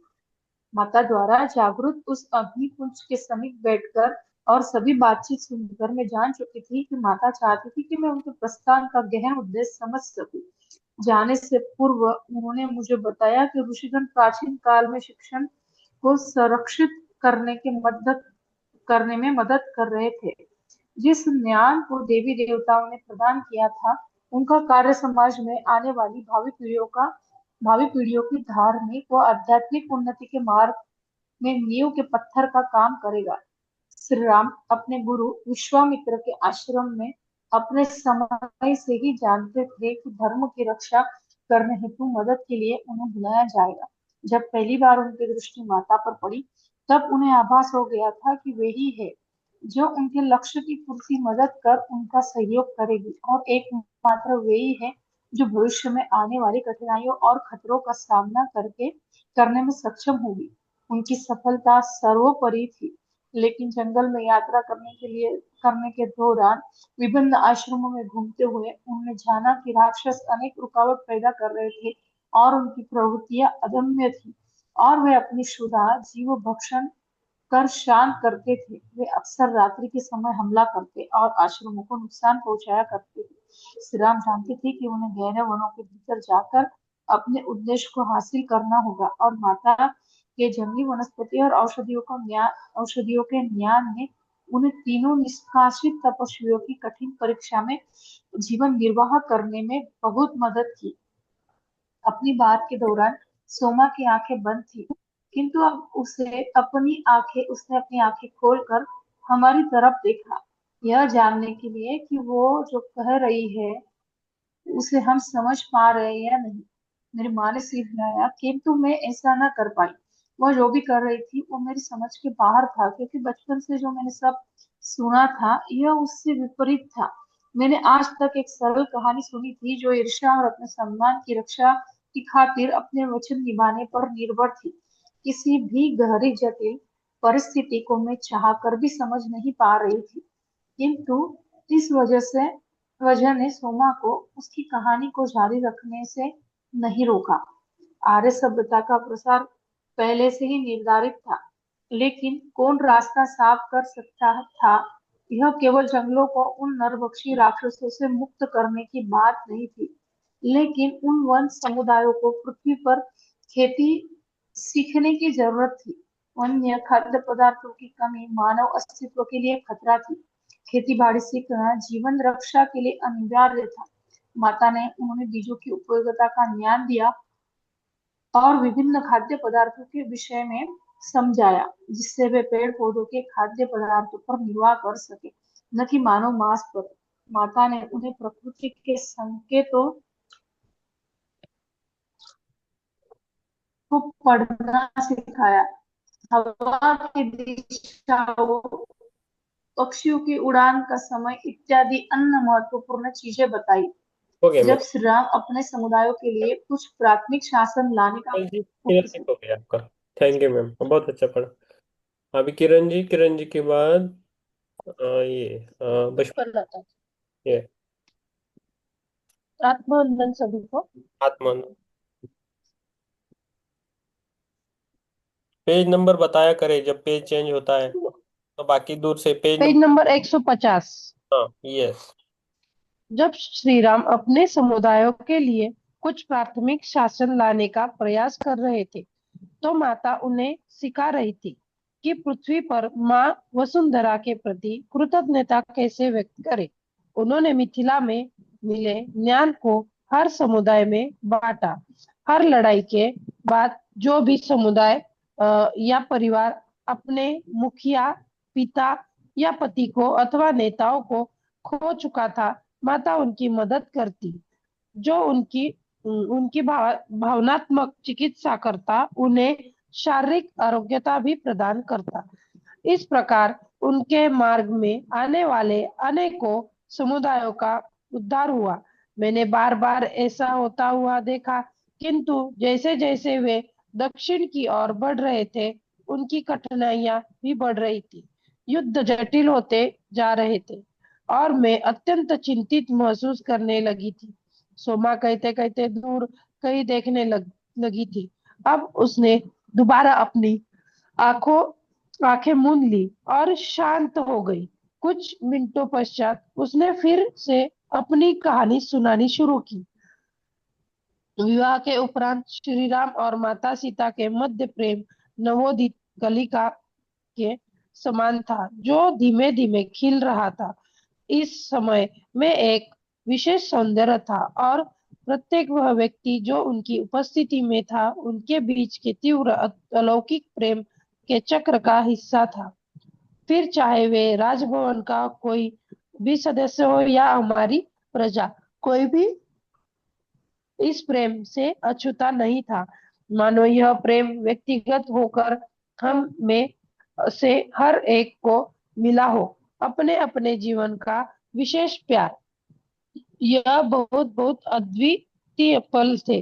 माता द्वारा जागृत उस अग्निकुंज के समीप बैठकर और सभी बातचीत सुनकर मैं जान चुकी थी कि माता चाहती थी कि मैं उनके प्रस्थान का गहन उद्देश्य समझ सकूं। जाने से पूर्व उन्होंने मुझे बताया कि ऋषिगण प्राचीन काल में शिक्षण को संरक्षित करने के मदद करने में मदद कर रहे थे। जिस ज्ञान को देवी देवताओं ने प्रदान किया था, उनका कार्य समाज में आने वाली भावी पीढ़ियों की धार्मिक व आध्यात्मिक उन्नति के मार्ग में नींव के पत्थर का काम करेगा। श्री राम अपने गुरु विश्वामित्र के आश्रम में अपने समय से ही जानते थे कि धर्म की रक्षा करने हेतु मदद के लिए उन्हें बुलाया जाएगा। जब पहली बार उनकी दृष्टि माता पर पड़ी, तब उन्हें आभास हो गया था कि वे ही है जो उनके लक्ष्य की पूर्ति मदद कर उनका सहयोग करेगी, और एकमात्र वे ही है जो भविष्य में आने वाली कठिनाइयों और खतरों का सामना करने में सक्षम होगी। उनकी सफलता सर्वोपरि थी, लेकिन जंगल में यात्रा करने के दौरान विभिन्न आश्रमों में घूमते हुए उन्होंने जाना कि राक्षस अनेक रुकावट पैदा कर रहे थे, और उनकी प्रवृत्तियां अदम्य थी, और वे अपनी क्षुधा जीव भक्षण कर शांत करते थे। वे अक्सर रात्रि के समय हमला करते और आश्रमों को नुकसान पहुंचाया करते थे। श्री राम जानते थे कि उन्हें गहरे वनों के भीतर जाकर अपने उद्देश्य को हासिल करना होगा, और माता के जंगली वनस्पति और औषधियों के ज्ञान ने उन्हें तीनों निष्कासित तपस्वियों की कठिन परीक्षा में जीवन निर्वाह करने में बहुत मदद की। अपनी बात के दौरान सोमा की आंखें बंद थी, किंतु अब उसने अपनी आंखें खोलकर हमारी तरफ देखा, यह जानने के लिए कि वो जो कह रही है उसे हम समझ पा रहे हैं या नहीं। मेरी माँ ने सिर हिलाया, किंतु मैं ऐसा न कर पाई। वह जो भी कर रही थी वो मेरी समझ के बाहर था, क्योंकि बचपन से जो मैंने सब सुना था यह उससे विपरीत था। मैंने आज तक एक सरल कहानी सुनी थी जो ईर्ष्या और अपने सम्मान की रक्षा की खातिर अपने वचन निभाने पर निर्भर थी। किसी भी गहरी जटिल परिस्थिति को मैं चाह कर भी समझ नहीं पा रही थी, किंतु इस वजह ने सोमा को उसकी कहानी को जारी रखने से नहीं रोका। आर्य सभ्यता का प्रसार पहले से ही निर्धारित था, लेकिन कौन रास्ता साफ कर सकता था? यह केवल जंगलों को उन नरभक्षी राक्षसों से मुक्त करने की बात नहीं थी, लेकिन उन वन समुदायों को पृथ्वी पर खेती सीखने की जरूरत थी। वन्य खाद्य पदार्थों की कमी मानव अस्तित्व के लिए खतरा थी। खेती बाड़ी सीखना जीवन रक्षा के लिए अनिवार्य था। माता ने उन्हें बीजों की उपयोगिता का ज्ञान दिया और विभिन्न खाद्य पदार्थों के विषय में समझाया, जिससे वे पेड़ पौधों के खाद्य पदार्थों पर निर्वाह कर सके, न कि मानव मांस पर। माता ने उन्हें प्रकृति के संकेतों को पढ़ना सिखाया, हवा की दिशाओं, पक्षियों की उड़ान का समय इत्यादि अन्य महत्वपूर्ण चीजें बताई। हो गया जब मेरा। श्री राम अपने समुदायों के लिए कुछ प्राथमिक शासन लाने का किरण जी, किरण जी हो गया आपका। थैंक यू मैम, बहुत अच्छा पढ़ा। अभी किरण जी, किरण जी के बाद ये बचपन कर रहा था। ये आत्मवंदन सभी को। आत्मा। पेज नंबर बताया करे जब पेज चेंज होता है, तो बाकी दूर से पेज पेज नंबर। नंबर 150। हाँ, यस। जब श्री राम अपने समुदायों के लिए कुछ प्राथमिक शासन लाने का प्रयास कर रहे थे, तो माता उन्हें सिखा रही थी कि पृथ्वी पर माँ वसुंधरा के प्रति कृतज्ञता कैसे व्यक्त करें। उन्होंने मिथिला में मिले ज्ञान को हर समुदाय में बांटा। हर लड़ाई के बाद जो भी समुदाय या परिवार अपने मुखिया, पिता या पति को अथवा नेताओं को खो चुका था, माता उनकी मदद करती, जो उनकी भावनात्मक चिकित्सा करता, उन्हें शारीरिक आरोग्यता भी प्रदान करता। इस प्रकार उनके मार्ग में आने वाले अनेकों समुदायों का उद्धार हुआ। मैंने बार बार ऐसा होता हुआ देखा, किंतु जैसे जैसे वे दक्षिण की ओर बढ़ रहे थे, उनकी कठिनाइयां भी बढ़ रही थी। युद्ध जटिल होते जा रहे थे और मैं अत्यंत चिंतित महसूस करने लगी थी। सोमा कहते कहते दूर कहीं देखने लगी थी। अब उसने दोबारा अपनी आंखों आंखें मूंद ली और शांत हो गई। कुछ मिनटों पश्चात उसने फिर से अपनी कहानी सुनानी शुरू की। विवाह के उपरांत श्री राम और माता सीता के मध्य प्रेम नवोदित कलिका के समान था, जो धीमे धीमे खिल रहा था। इस समय में एक विशेष सौंदर्य था और प्रत्येक वह व्यक्ति जो उनकी उपस्थिति में था, उनके बीच के तीव्र अलौकिक प्रेम के चक्र का हिस्सा था। फिर चाहे वे राजभवन का कोई भी सदस्य हो या हमारी प्रजा, कोई भी इस प्रेम से अछूता नहीं था। मानो यह प्रेम व्यक्तिगत होकर हम में से हर एक को मिला हो, अपने अपने जीवन का विशेष प्यार। यह बहुत बहुत अद्वितीय पल थे।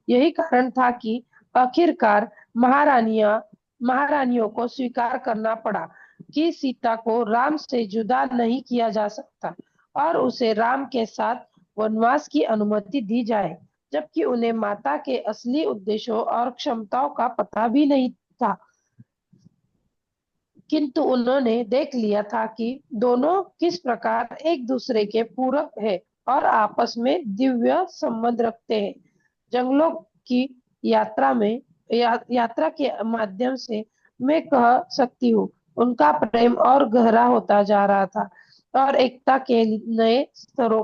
यही कारण था कि आखिरकार महारानियों को स्वीकार करना पड़ा कि सीता को राम से जुदा नहीं किया जा सकता और उसे राम के साथ वनवास की अनुमति दी जाए, जबकि उन्हें माता के असली उद्देश्यों और क्षमताओं का पता भी नहीं था। किंतु उन्होंने देख लिया था कि दोनों किस प्रकार एक दूसरे के पूरक है और आपस में दिव्य संबंध रखते हैं। जंगलों की यात्रा के माध्यम से मैं कह सकती हूँ, उनका प्रेम और गहरा होता जा रहा था और एकता के नए स्तरों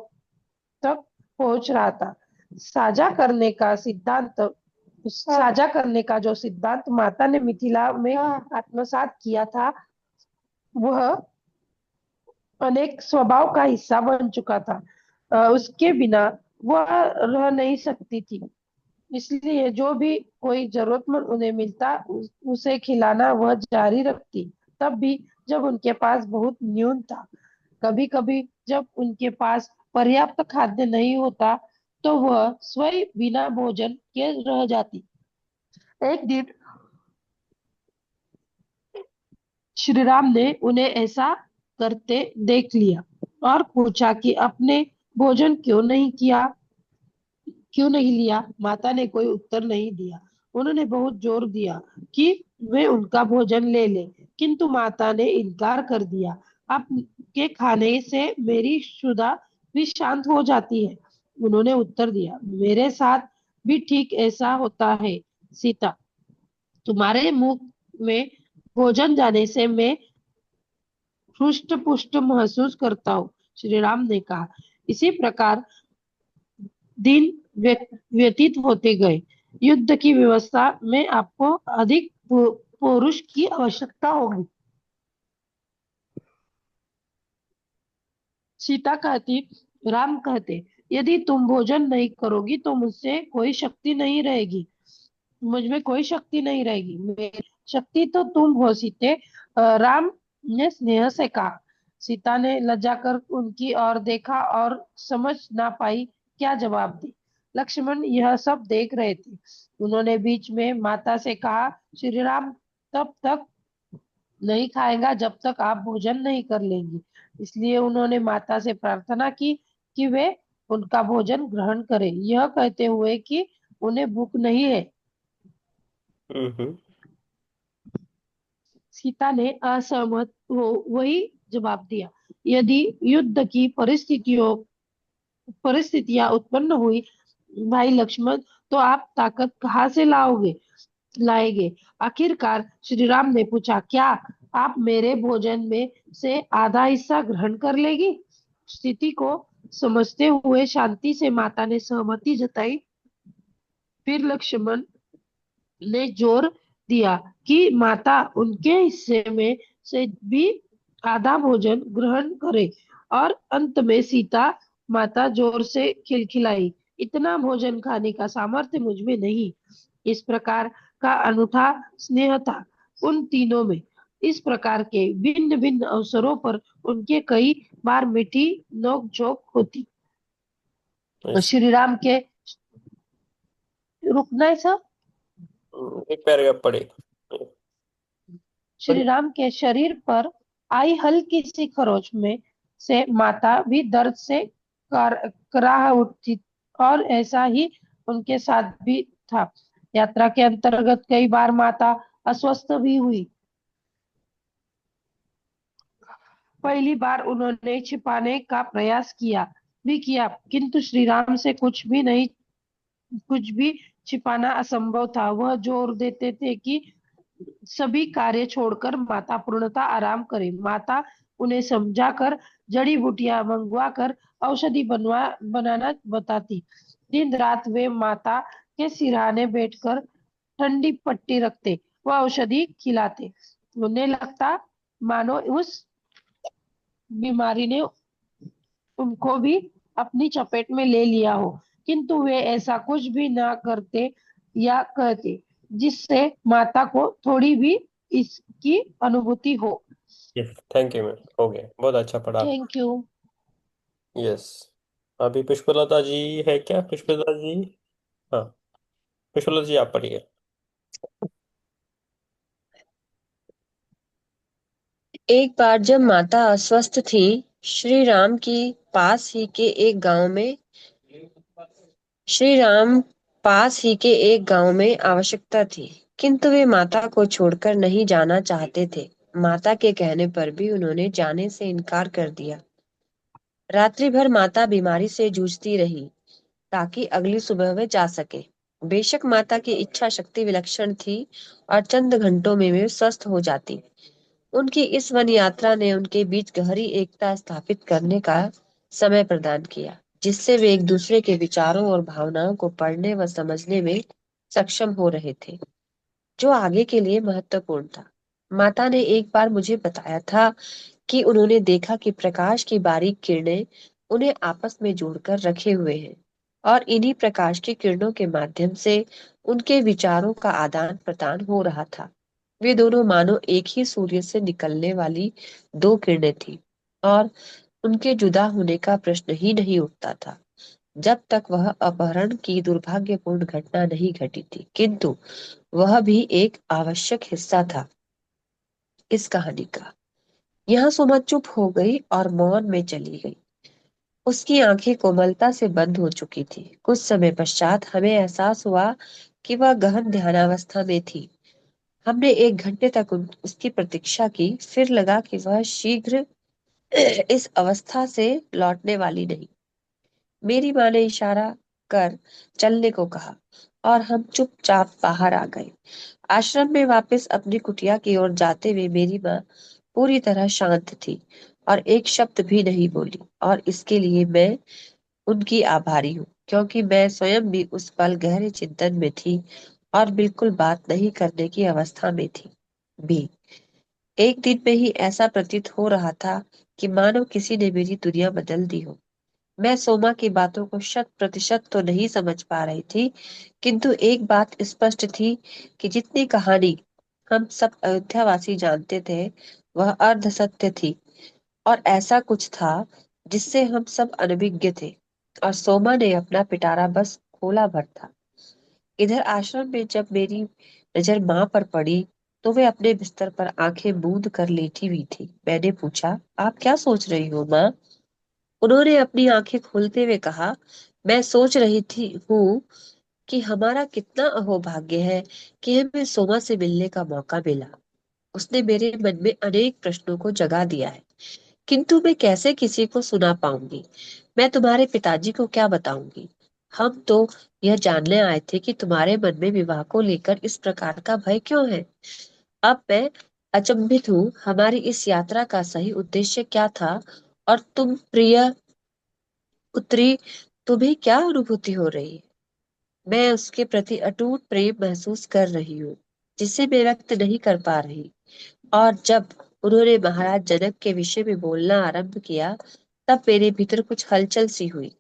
तक पहुंच रहा था। साझा करने का सिद्धांत साझा करने का जो सिद्धांत माता ने मिथिला में आत्मसात किया था, वह अनेक स्वभाव का हिस्सा बन चुका था। उसके बिना वह रह नहीं सकती थी। इसलिए जो भी कोई जरूरतमंद उन्हें मिलता, उसे खिलाना वह जारी रखती, तब भी जब उनके पास बहुत न्यून था। कभी कभी जब उनके पास पर्याप्त खाद्य नहीं होता, तो वह स्वयं बिना भोजन के रह जाती। एक दिन श्री राम ने उन्हें ऐसा करते देख लिया और पूछा कि अपने भोजन क्यों नहीं लिया। माता ने कोई उत्तर नहीं दिया। उन्होंने बहुत जोर दिया कि वे उनका भोजन ले ले, किंतु माता ने इनकार कर दिया। आपके खाने से मेरी क्षुधा भी शांत हो जाती है। उन्होंने उत्तर दिया, मेरे साथ भी ठीक ऐसा होता है सीता। तुम्हारे मुंह में भोजन जाने से मैं हृष्ट पुष्ट महसूस करता हूँ, श्री राम ने कहा। इसी प्रकार दिन व्यतीत होते गए। युद्ध की व्यवस्था में आपको अधिक पुरुष की आवश्यकता होगी। सीता कहती, राम कहते, यदि तुम भोजन नहीं करोगी तो मुझसे कोई शक्ति नहीं रहेगी, मुझ में कोई शक्ति नहीं रहेगी। मेरी शक्ति तो तुम हो सीते। राम ने स्नेह से कहा। सीता ने लज्जा कर उनकी ओर देखा और समझ ना पाई क्या जवाब दी। लक्ष्मण यह सब देख रहे थे। उन्होंने बीच में माता से कहा, श्री राम तब तक नहीं खाएगा जब तक आप भोजन नहीं कर लेंगी। इसलिए उन्होंने माता से प्रार्थना की कि वे उनका भोजन ग्रहण करें, यह कहते हुए कि उन्हें भूख नहीं है। हम्म। सीता ने असहमत हो वही जवाब दिया, यदि युद्ध की परिस्थितियां उत्पन्न हुई भाई लक्ष्मण, तो आप ताकत कहाँ से लाएंगे। आखिरकार श्री राम ने पूछा, क्या आप मेरे भोजन में से आधा हिस्सा ग्रहण कर लेगी। स्थिति को समझते हुए शांति से माता ने सहमति जताई। फिर लक्ष्मण ने जोर दिया कि माता उनके हिस्से में से भी आधा भोजन ग्रहण करे और अंत में सीता माता जोर से खिलखिलाई, इतना भोजन खाने का सामर्थ्य मुझ में नहीं। इस प्रकार का अनूठा स्नेह था उन तीनों में। इस प्रकार के भिन्न भिन्न अवसरों पर उनके कई बार मीठी नोक झोंक होती। Yes. श्री राम के, रुकना है सब। एक पैराग्राफ पढ़े। श्री राम के शरीर पर आई हल्की सी खरोच में से माता भी दर्द से कराह उठती, और ऐसा ही उनके साथ भी था। यात्रा के अंतर्गत कई बार माता अस्वस्थ भी हुई। पहली बार उन्होंने छिपाने का प्रयास किया, किंतु श्री राम से कुछ भी छिपाना असंभव था। वह जोर देते थे कि सभी कार्य छोड़कर माता पूर्णतः आराम करे। माता उन्हें समझाकर जड़ी बूटियां मंगवा कर औषधि बनाना बताती। दिन रात वे माता के सिरहाने बैठकर ठंडी पट्टी रखते व औषधि खिलाते। उन्हें लगता मानो उस बीमारी ने उनको भी अपनी चपेट में ले लिया हो, किंतु वे ऐसा कुछ भी ना करते या कहते जिससे माता को थोड़ी भी इसकी अनुभूति हो। यस, थैंक यू मैम, हो गया, बहुत अच्छा पढ़ा। Thank you. यस, अभी पुष्पलता जी है क्या? पुष्पलता जी, हाँ, पुष्पलता जी आप पढ़िए। एक बार जब माता अस्वस्थ थी, श्री राम की पास ही के एक गांव में श्री राम पास ही के एक गांव में आवश्यकता थी, किंतु वे माता को छोड़कर नहीं जाना चाहते थे। माता के कहने पर भी उन्होंने जाने से इनकार कर दिया। रात्रि भर माता बीमारी से जूझती रही ताकि अगली सुबह वे जा सके। बेशक माता की इच्छा शक्ति विलक्षण थी और चंद घंटों में वे स्वस्थ हो जाती। उनकी इस वन यात्रा ने उनके बीच गहरी एकता स्थापित करने का समय प्रदान किया, जिससे वे एक दूसरे के विचारों और भावनाओं को पढ़ने व समझने में सक्षम हो रहे थे, जो आगे के लिए महत्वपूर्ण था। माता ने एक बार मुझे बताया था कि उन्होंने देखा कि प्रकाश की बारीक किरणें उन्हें आपस में जोड़कर रखे हुए हैं और इन्हीं प्रकाश की किरणों के माध्यम से उनके विचारों का आदान प्रदान हो रहा था। वे दोनों मानो एक ही सूर्य से निकलने वाली दो किरणें थी और उनके जुदा होने का प्रश्न ही नहीं उठता था जब तक वह अपहरण की दुर्भाग्यपूर्ण घटना नहीं घटी थी, किंतु वह भी एक आवश्यक हिस्सा था इस कहानी का। यहाँ सुमा चुप हो गई और मौन में चली गई। उसकी आंखें कोमलता से बंद हो चुकी थी। कुछ समय पश्चात हमें एहसास हुआ कि वह गहन ध्यानावस्था में थी। हमने 1 घंटे तक उसकी प्रतीक्षा की, फिर लगा कि वह शीघ्र इस अवस्था से लौटने वाली नहीं। मेरी माँ ने इशारा कर चलने को कहा और हम चुपचाप बाहर आ गए। आश्रम में वापस अपनी कुटिया की ओर जाते हुए मेरी माँ पूरी तरह शांत थी और एक शब्द भी नहीं बोली, और इसके लिए मैं उनकी आभारी हूँ, क्योंकि मैं स्वयं भी उस पल गहरे चिंतन में थी और बिल्कुल बात नहीं करने की अवस्था में थी भी। एक दिन में ही ऐसा प्रतीत हो रहा था कि मानो किसी ने मेरी दुनिया बदल दी हो। मैं सोमा की बातों को 100% तो नहीं समझ पा रही थी, किंतु एक बात स्पष्ट थी कि जितनी कहानी हम सब अयोध्यावासी जानते थे वह अर्ध सत्य थी, और ऐसा कुछ था जिससे हम सब अनभिज्ञ थे, और सोमा ने अपना पिटारा बस खोला भर था। इधर आश्रम में जब मेरी नजर माँ पर पड़ी तो वे अपने बिस्तर पर आंखें मूंद कर लेटी हुई थी। मैंने पूछा, आप क्या सोच रही हो माँ? उन्होंने अपनी आंखें खोलते हुए कहा, मैं सोच रही थी हूँ कि हमारा कितना अहोभाग्य है कि हमें सोमा से मिलने का मौका मिला। उसने मेरे मन में अनेक प्रश्नों को जगा दिया है, किंतु मैं कैसे किसी को सुना पाऊंगी? मैं तुम्हारे पिताजी को क्या बताऊंगी? हम तो यह जानने आए थे कि तुम्हारे मन में विवाह को लेकर इस प्रकार का भय क्यों है। अब मैं अचंभित हूँ, हमारी इस यात्रा का सही उद्देश्य क्या था, और तुम प्रिय पुत्री, तुम्हें क्या अनुभूति हो रही है? मैं उसके प्रति अटूट प्रेम महसूस कर रही हूँ, जिसे मैं व्यक्त नहीं कर पा रही। और जब उन्होंने महाराज जनक के विषय में बोलना आरंभ किया तब मेरे भीतर कुछ हलचल सी हुई।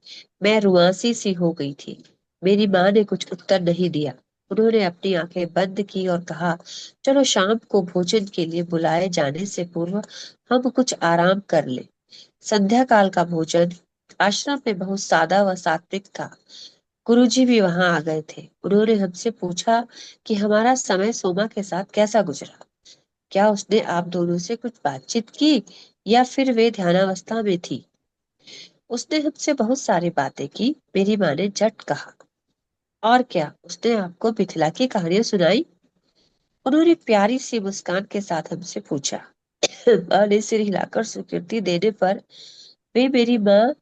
मैं रुआंसी सी हो गई थी। मेरी माँ ने कुछ उत्तर नहीं दिया। उन्होंने अपनी आंखें बंद की और कहा, चलो शाम को भोजन के लिए बुलाए जाने से पूर्व हम कुछ आराम कर लें। संध्या काल का भोजन आश्रम में बहुत सादा व सात्विक था। गुरुजी भी वहां आ गए थे। उन्होंने हमसे पूछा कि हमारा समय सोमा के साथ कैसा गुजरा। क्या उसने आप दोनों से कुछ बातचीत की या फिर वे ध्यानावस्था में थी। उसने हमसे बहुत सारी बातें की, मेरी माँ ने झट कहा। और क्या उसने आपको मिथिला की कहानियां सुनाई। उन्होंने प्यारी सी मुस्कान के साथ हमसे पूछा। माँ ने सिर हिलाकर स्वीकृति देने पर वे मेरी माँ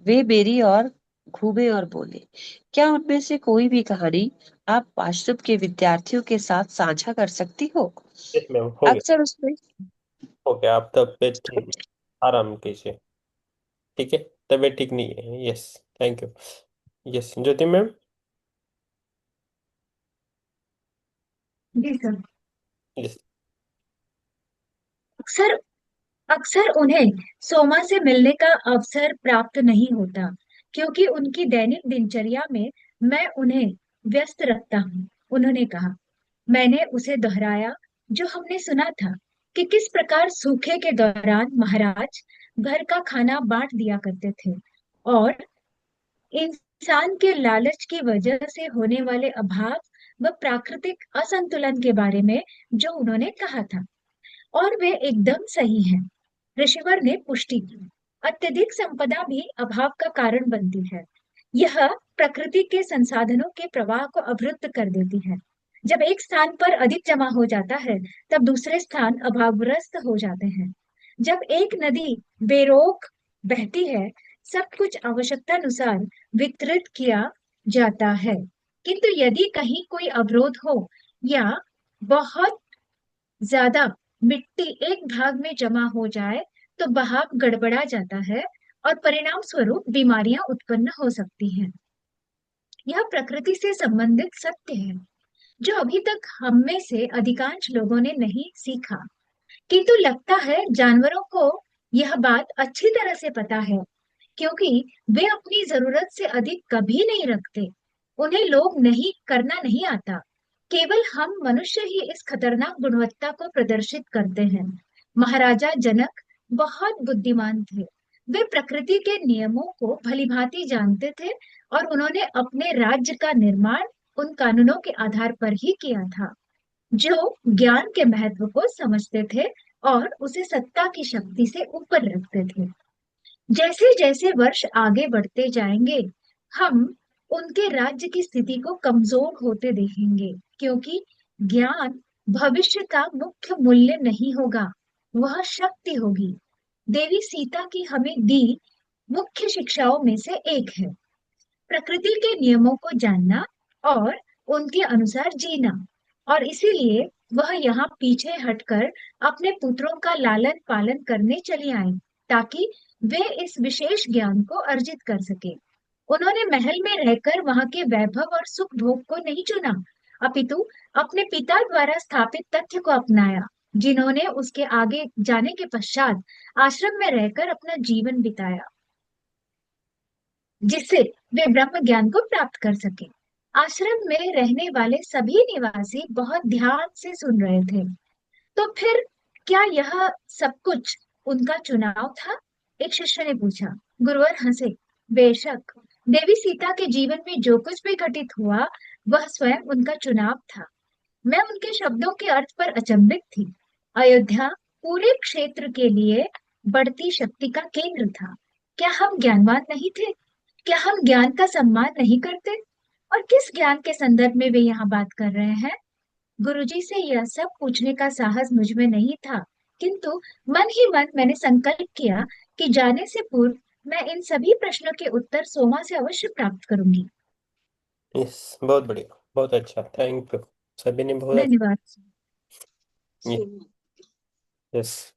वे मेरी और घूमे और बोले, क्या उनमें से कोई भी कहानी आप आश्रम के विद्यार्थियों के साथ साझा कर सकती हो। यस मैम, हो गया। अक्सर उसमें हो गया, आप तबीयत आराम कीजिए। ठीक है, तबीयत ठीक नहीं है। Yes, thank you. Yes Jyoti ma'am. जी सर। यस। अक्सर अक्सर उन्हें सोमा से मिलने का अवसर प्राप्त नहीं होता क्योंकि उनकी दैनिक दिनचर्या में मैं उन्हें व्यस्त रखता हूँ। उन्होंने कहा। मैंने उसे दोहराया जो हमने सुना था कि किस प्रकार सूखे के दौरान महाराज घर का खाना बांट दिया करते थे और इंसान के लालच की वजह से होने वाले अभाव व प्राकृतिक असंतुलन के बारे में जो उन्होंने कहा था। और वे एकदम सही हैं। ऋषिवर ने पुष्टि की। अत्यधिक संपदा भी अभाव का कारण बनती है। यह प्रकृति के संसाधनों के प्रवाह को अवरुद्ध कर देती है। जब एक स्थान पर अधिक जमा हो जाता है, तब दूसरे स्थान अभावग्रस्त हो जाते हैं। जब एक नदी बेरोक बहती है, सब कुछ आवश्यकता अनुसार वितरित किया जाता है। किंतु यदि कहीं कोई अवरोध हो या बहुत ज्यादा मिट्टी एक भाग में जमा हो जाए तो बहाव गड़बड़ा जाता है और परिणाम स्वरूप बीमारियां उत्पन्न हो सकती हैं। यह प्रकृति से संबंधित सत्य है जो अभी तक हम में से अधिकांश लोगों ने नहीं सीखा। किंतु लगता है जानवरों को यह बात अच्छी तरह से पता है क्योंकि वे अपनी जरूरत से अधिक कभी नहीं रखते। उन्हें लोग नहीं करना नहीं आता। केवल हम मनुष्य ही इस खतरनाक गुणवत्ता को प्रदर्शित करते हैं। महाराजा जनक बहुत बुद्धिमान थे। वे प्रकृति के नियमों को भलीभांति जानते थे और उन्होंने अपने राज्य का निर्माण उन कानूनों के आधार पर ही किया था जो ज्ञान के महत्व को समझते थे और उसे सत्ता की शक्ति से ऊपर रखते थे। जैसे जैसे वर्ष आगे बढ़ते जाएंगे, हम उनके राज्य की स्थिति को कमजोर होते देखेंगे क्योंकि ज्ञान भविष्य का मुख्य मूल्य नहीं होगा, वह शक्ति होगी। देवी सीता की हमें दी मुख्य शिक्षाओं में से एक है प्रकृति के नियमों को जानना और उनके अनुसार जीना। और इसीलिए वह यहाँ पीछे हटकर अपने पुत्रों का लालन पालन करने चली आई ताकि वे इस विशेष ज्ञान को अर्जित कर सके। उन्होंने महल में रहकर वहां के वैभव और सुख भोग को नहीं चुना, अपितु अपने पिता द्वारा स्थापित तथ्य को अपनाया, जिन्होंने उसके आगे जाने के पश्चात आश्रम में रहकर अपना जीवन बिताया, जिससे वे ब्रह्म ज्ञान को प्राप्त कर सके। आश्रम में रहने वाले सभी निवासी बहुत ध्यान से सुन रहे थे। तो फिर क्या यह सब कुछ उनका चुनाव था? एक शिष्य ने पूछा। गुरुवर हंसे। बेशक, देवी सीता के जीवन में जो कुछ भी घटित हुआ वह स्वयं उनका चुनाव था। मैं उनके शब्दों के अर्थ पर अचंभित थी। अयोध्या पूरे क्षेत्र के लिए बढ़ती शक्ति का केंद्र था। क्या हम ज्ञानवान नहीं थे? क्या हम ज्ञान का सम्मान नहीं करते? और किस ज्ञान के संदर्भ में वे यहाँ बात कर रहे हैं? गुरुजी से यह सब पूछने का साहस मुझ में नहीं था, किंतु मन ही मन मैंने संकल्प किया कि जाने से पूर्व मैं इन सभी प्रश्नों के उत्तर सोमा से अवश्य प्राप्त करूंगी। यस, बहुत बढ़िया, बहुत अच्छा, थैंक यू। सभी ने बहुत धन्यवाद। अच्छा। यस।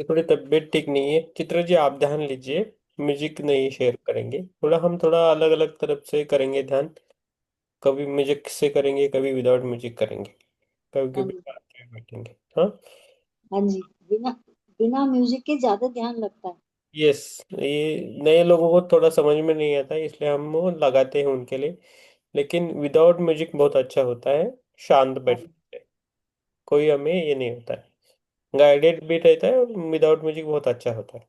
थोड़ी तबीयत ठीक नहीं है चित्र जी, आप ध्यान लीजिए। म्यूजिक नहीं शेयर करेंगे, थोड़ा अलग अलग तरफ से करेंगे ध्यान। कभी म्यूजिक से करेंगे, कभी विदाउट म्यूजिक करेंगे, कभी हाँ कभी जी। बात में बैठेंगे। हाँ। हाँ जी। बिना बिना म्यूजिक के ज्यादा ध्यान लगता है। यस, ये नए लोगों को थोड़ा समझ में नहीं आता है, इसलिए हम वो लगाते हैं उनके लिए। लेकिन विदाउट म्यूजिक बहुत अच्छा होता है, शांत हाँ। बैठते हैं, कोई हमें ये नहीं होता है, गाइडेड भी रहता है, और विदाउट म्यूजिक बहुत अच्छा होता है।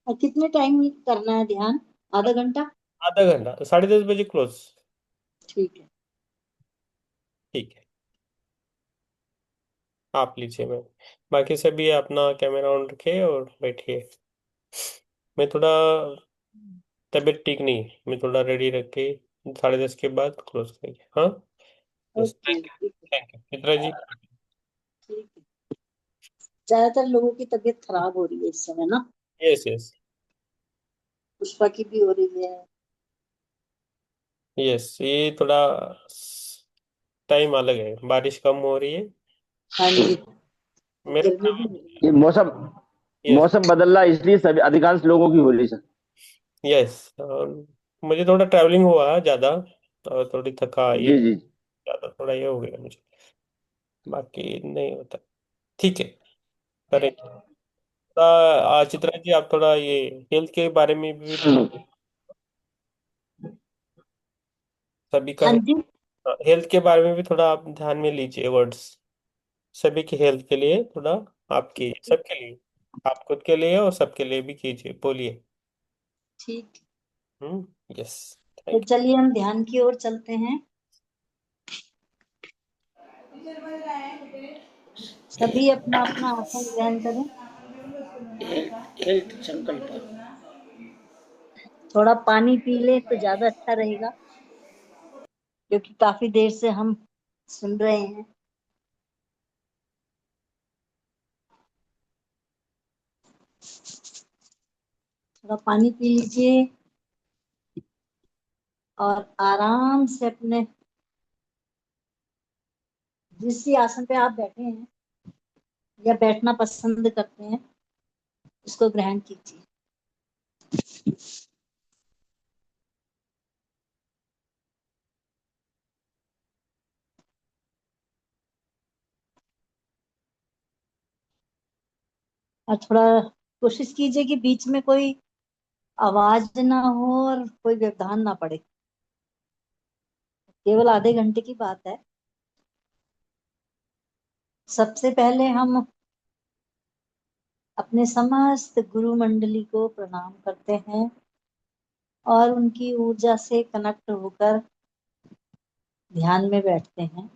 और कितने टाइम करना है ध्यान? आधा घंटा? आधा घंटा, 10:30 बजे क्लोज। ठीक है। ठीक है, आप लीजिए मैम। बाकी सभी अपना कैमरा ऑन रखिए और बैठिए। मैं थोड़ा, तबीयत ठीक नहीं है, मैं थोड़ा रेडी रख के 10:30 के बाद क्लोज करेंगे, हाँ। यस, ओके, ठीक है। Thank you Chitra ji. ठीक है। ज्यादातर लोगों की तबीयत खराब हो रही है इस समय ना। Yes yes. पुष्पा की भी हो रही है। यस, ये थोड़ा टाइम अलग है, बारिश कम हो रही है। हाँ जी। मेरा गर्मी भी काम। हो रही है। ये मौसम यस मौसम बदल रहा है, इसलिए सभी अधिकांश लोगों की हो रही सर। यस। मुझे थोड़ा ट्रैवलिंग हुआ है ज़्यादा, और थोड़ी थका ये जी जी। ज़्यादा, थोड़ा ये हो गया मुझे, बाकी नहीं होता। ठीक है, करें। चित्रा जी, आप थोड़ा ये हेल्थ के बारे में भी सभी का, हाँ जी। हेल्थ के बारे में भी थोड़ा आप ध्यान में लीजिए वर्ड्स, सभी की हेल्थ के लिए थोड़ा, आपकी सबके लिए, आप खुद के लिए और सबके लिए भी कीजिए, बोलिए। ठीक। यस, तो थैंक चलिए हम ध्यान की ओर चलते हैं। सभी अपना अपना आसन ग्रहण करें। हेल्थ संकल्प। थोड़ा पानी पी ले तो ज्यादा अच्छा रहेगा, क्योंकि काफी देर से हम सुन रहे हैं। थोड़ा पानी पी लीजिए और आराम से अपने जिस भी आसन पे आप बैठे हैं या बैठना पसंद करते हैं उसको ग्रहण कीजिए। और थोड़ा कोशिश कीजिए कि बीच में कोई आवाज ना हो और कोई व्यवधान ना पड़े। केवल आधे घंटे की बात है। सबसे पहले हम अपने समस्त गुरु मंडली को प्रणाम करते हैं और उनकी ऊर्जा से कनेक्ट होकर ध्यान में बैठते हैं।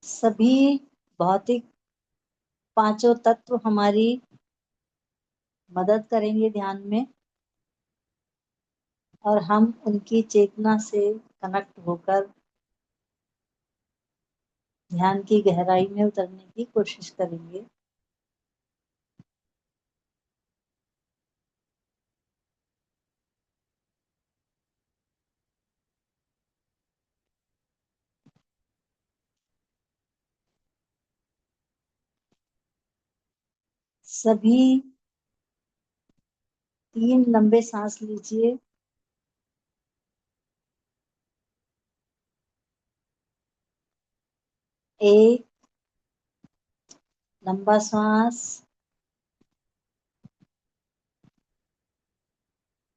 सभी भौतिक पांचों तत्व हमारी मदद करेंगे ध्यान में, और हम उनकी चेतना से कनेक्ट होकर ध्यान की गहराई में उतरने की कोशिश करेंगे। सभी 3 लंबे सांस लीजिए। एक लंबा सांस,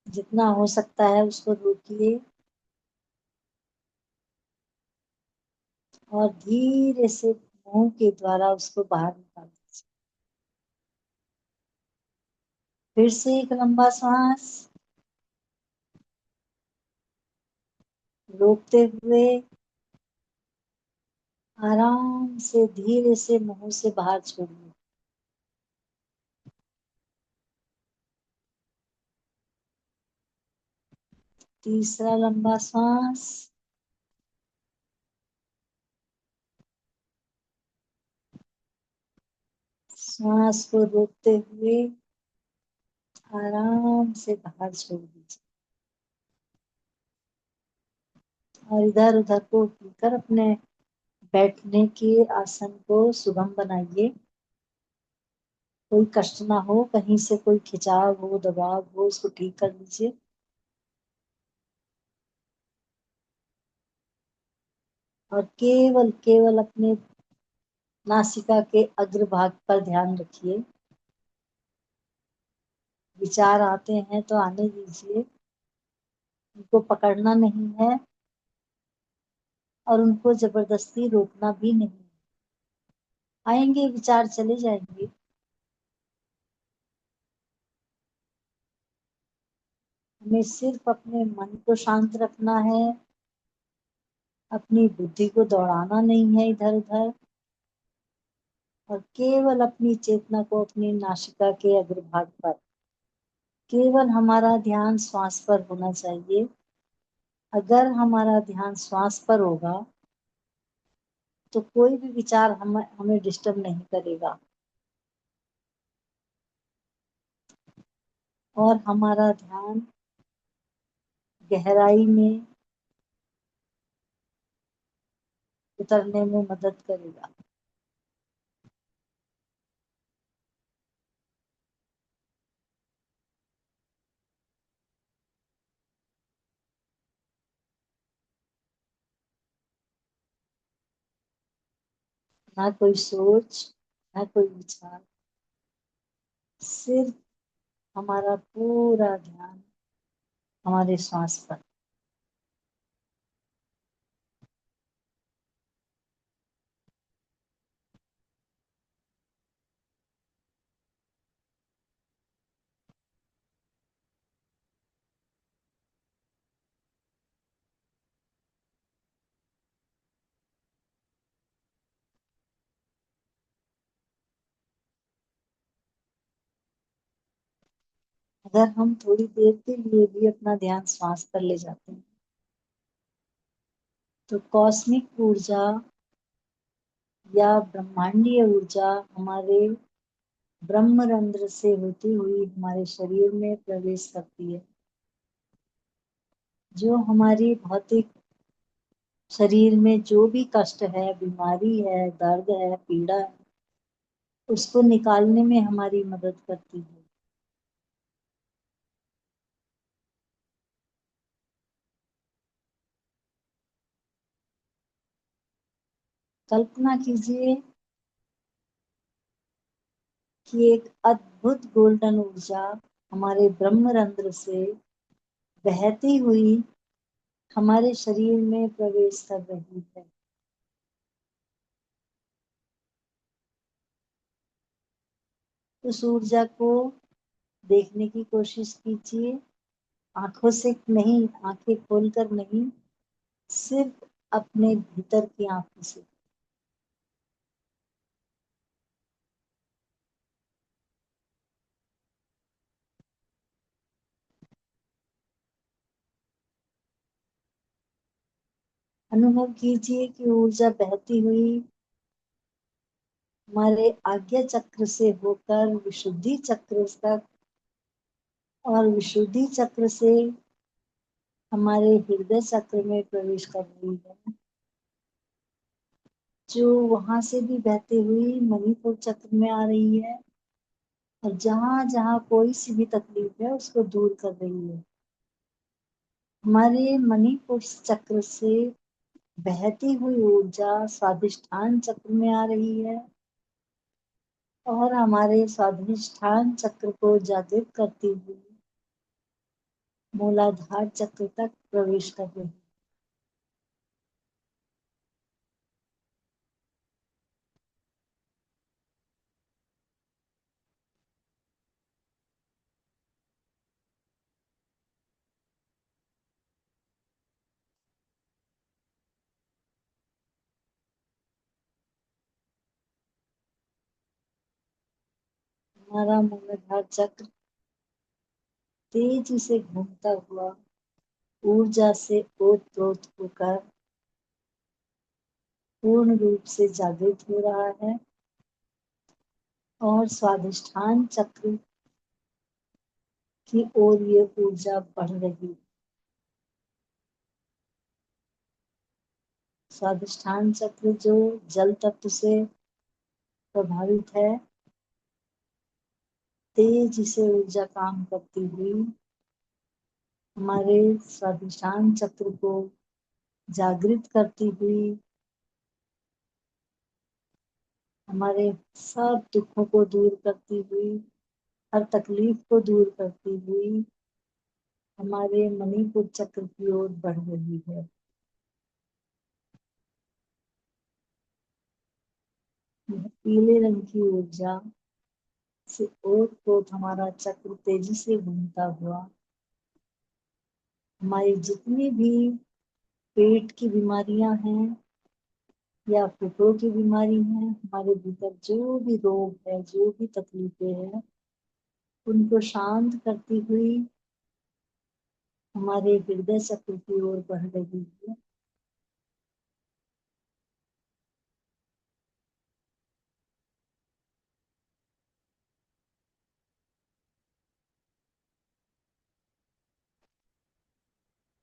जितना हो सकता है उसको रोकिए और धीरे से मुंह के द्वारा उसको बाहर निकाल दीजिए। फिर से एक लंबा सांस रोकते हुए आराम से धीरे से मुंह से बाहर छोड़िए। तीसरा लंबा सांस, सांस को रोकते हुए आराम से बाहर छोड़ दीजिए और इधर उधर को हिलकर अपने बैठने के आसन को सुगम बनाइए। कोई कष्ट ना हो, कहीं से कोई खिंचाव हो, दबाव हो, उसको ठीक कर लीजिए। और केवल केवल अपने नासिका के अग्रभाग पर ध्यान रखिए। विचार आते हैं तो आने दीजिए, उनको पकड़ना नहीं है और उनको जबरदस्ती रोकना भी नहीं। आएंगे विचार, चले जाएंगे। हमें सिर्फ अपने मन को शांत रखना है, अपनी बुद्धि को दौड़ाना नहीं है इधर उधर, और केवल अपनी चेतना को अपनी नासिका के अग्रभाग पर, केवल हमारा ध्यान श्वास पर होना चाहिए। अगर हमारा ध्यान श्वास पर होगा तो कोई भी विचार हमें डिस्टर्ब नहीं करेगा, और हमारा ध्यान गहराई में उतरने में मदद करेगा। ना कोई सोच, ना कोई विचार, सिर्फ हमारा पूरा ध्यान हमारे श्वास पर। अगर हम थोड़ी देर के लिए भी अपना ध्यान श्वास पर ले जाते हैं तो कॉस्मिक ऊर्जा या ब्रह्मांडीय ऊर्जा हमारे ब्रह्मरंध्र से होती हुई हमारे शरीर में प्रवेश करती है। जो हमारी भौतिक शरीर में जो भी कष्ट है, बीमारी है, दर्द है, पीड़ा है, उसको निकालने में हमारी मदद करती है। कल्पना कीजिए कि एक अद्भुत गोल्डन ऊर्जा हमारे ब्रह्मरंध्र से बहती हुई हमारे शरीर में प्रवेश कर रही है। उस ऊर्जा को देखने की कोशिश कीजिए, आंखों से नहीं, आंखें खोलकर नहीं, सिर्फ अपने भीतर की आंखों से। अनुभव कीजिए कि ऊर्जा बहती हुई हमारे आज्ञा चक्र से होकर विशुद्धि चक्र तक, और विशुद्धि चक्र से हमारे हृदय चक्र में प्रवेश कर रही है, जो वहां से भी बहती हुई मणिपुर चक्र में आ रही है, और जहां जहां कोई सी भी तकलीफ है उसको दूर कर रही है। हमारे मणिपुर चक्र से बहती हुई ऊर्जा स्वादिष्ठान चक्र में आ रही है और हमारे स्वादिष्ठान चक्र को जागृत करती हुई मूलाधार चक्र तक प्रवेश कर रही है। हमारा मूलाधार चक्र तेजी से घूमता हुआ ऊर्जा से ओतप्रोत होकर पूर्ण रूप से जागृत हो रहा है, और स्वादिष्ठान चक्र की ओर ये ऊर्जा बढ़ रही है। स्वादिष्ठान चक्र जो जल तत्व से प्रभावित है, तेजी से ऊर्जा काम करती हुई हमारे स्वादिष्ठान चक्र को जागृत करती हुई हमारे सब दुखों को दूर करती हुई, हर तकलीफ को दूर करती हुई हमारे मणिपुर चक्र की ओर बढ़ रही है। यह पीले रंग की ऊर्जा से ओत-प्रोत हमारा चक्र तेजी से घूमता हुआ हमारी जितनी भी पेट की बीमारियां हैं या फेफड़ों की बीमारी है, हमारे भीतर जो भी रोग है, जो भी तकलीफें हैं, उनको शांत करती हुई हमारे हृदय चक्र की ओर बढ़ रही है।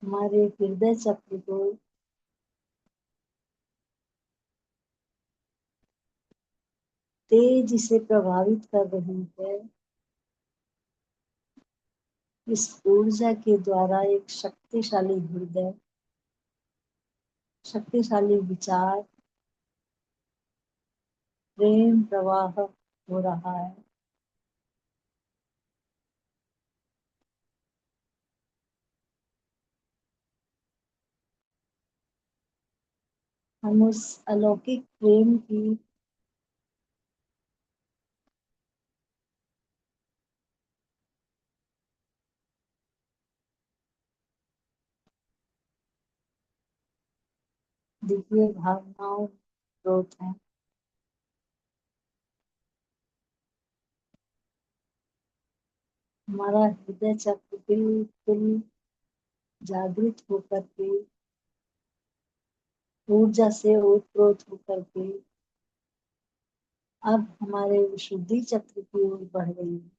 हमारे हृदय चक्र को तेजी से प्रभावित कर रही है। इस ऊर्जा के द्वारा एक शक्तिशाली हृदय, शक्तिशाली विचार, प्रेम प्रवाह हो रहा है। हम उस अलौकिक प्रेम की दिव्य भावनाओं स्रोत हैं। हमारा हृदय चक्र बिल्कुल जागृत होकर के, ऊर्जा से ओतप्रोत होकर के अब हमारे विशुद्धि चक्र की ओर बढ़ रही है।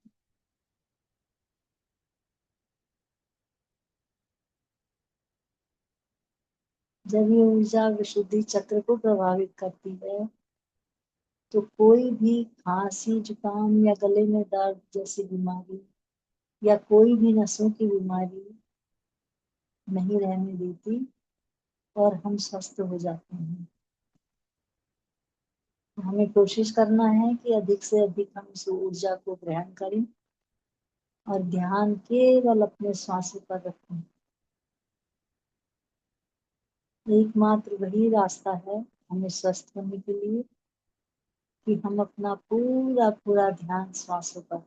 जब ये ऊर्जा विशुद्धि चक्र को प्रभावित करती है तो कोई भी खांसी, जुकाम या गले में दर्द जैसी बीमारी या कोई भी नसों की बीमारी नहीं रहने देती और हम स्वस्थ हो जाते हैं। हमें कोशिश करना है कि अधिक से अधिक हम इस ऊर्जा को ग्रहण करें और ध्यान केवल अपने श्वासों पर रखें। एकमात्र वही रास्ता है हमें स्वस्थ होने के लिए कि हम अपना पूरा पूरा ध्यान श्वासों पर।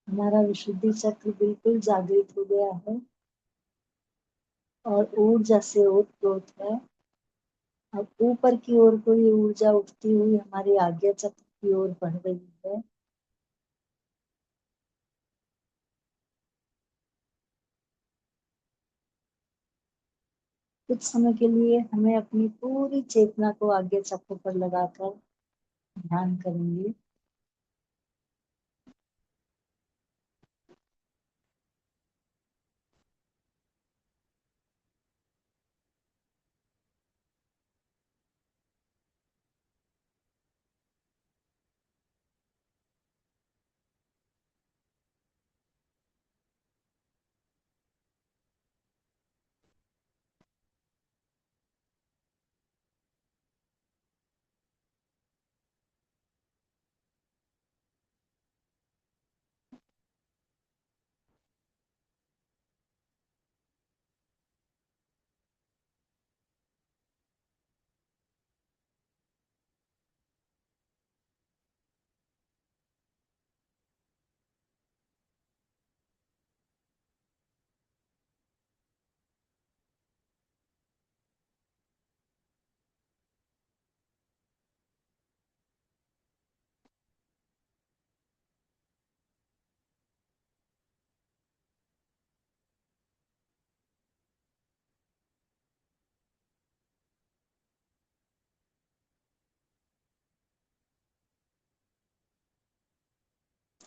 हमारा विशुद्धि चक्र बिल्कुल जागृत हो गया है और ऊर्जा से ओतप्रोत है। अब ऊपर की ओर को ये ऊर्जा उठती हुई हमारे आज्ञा चक्र की ओर बढ़ रही है। कुछ समय के लिए हमें अपनी पूरी चेतना को आज्ञा चक्र पर लगाकर ध्यान करेंगे।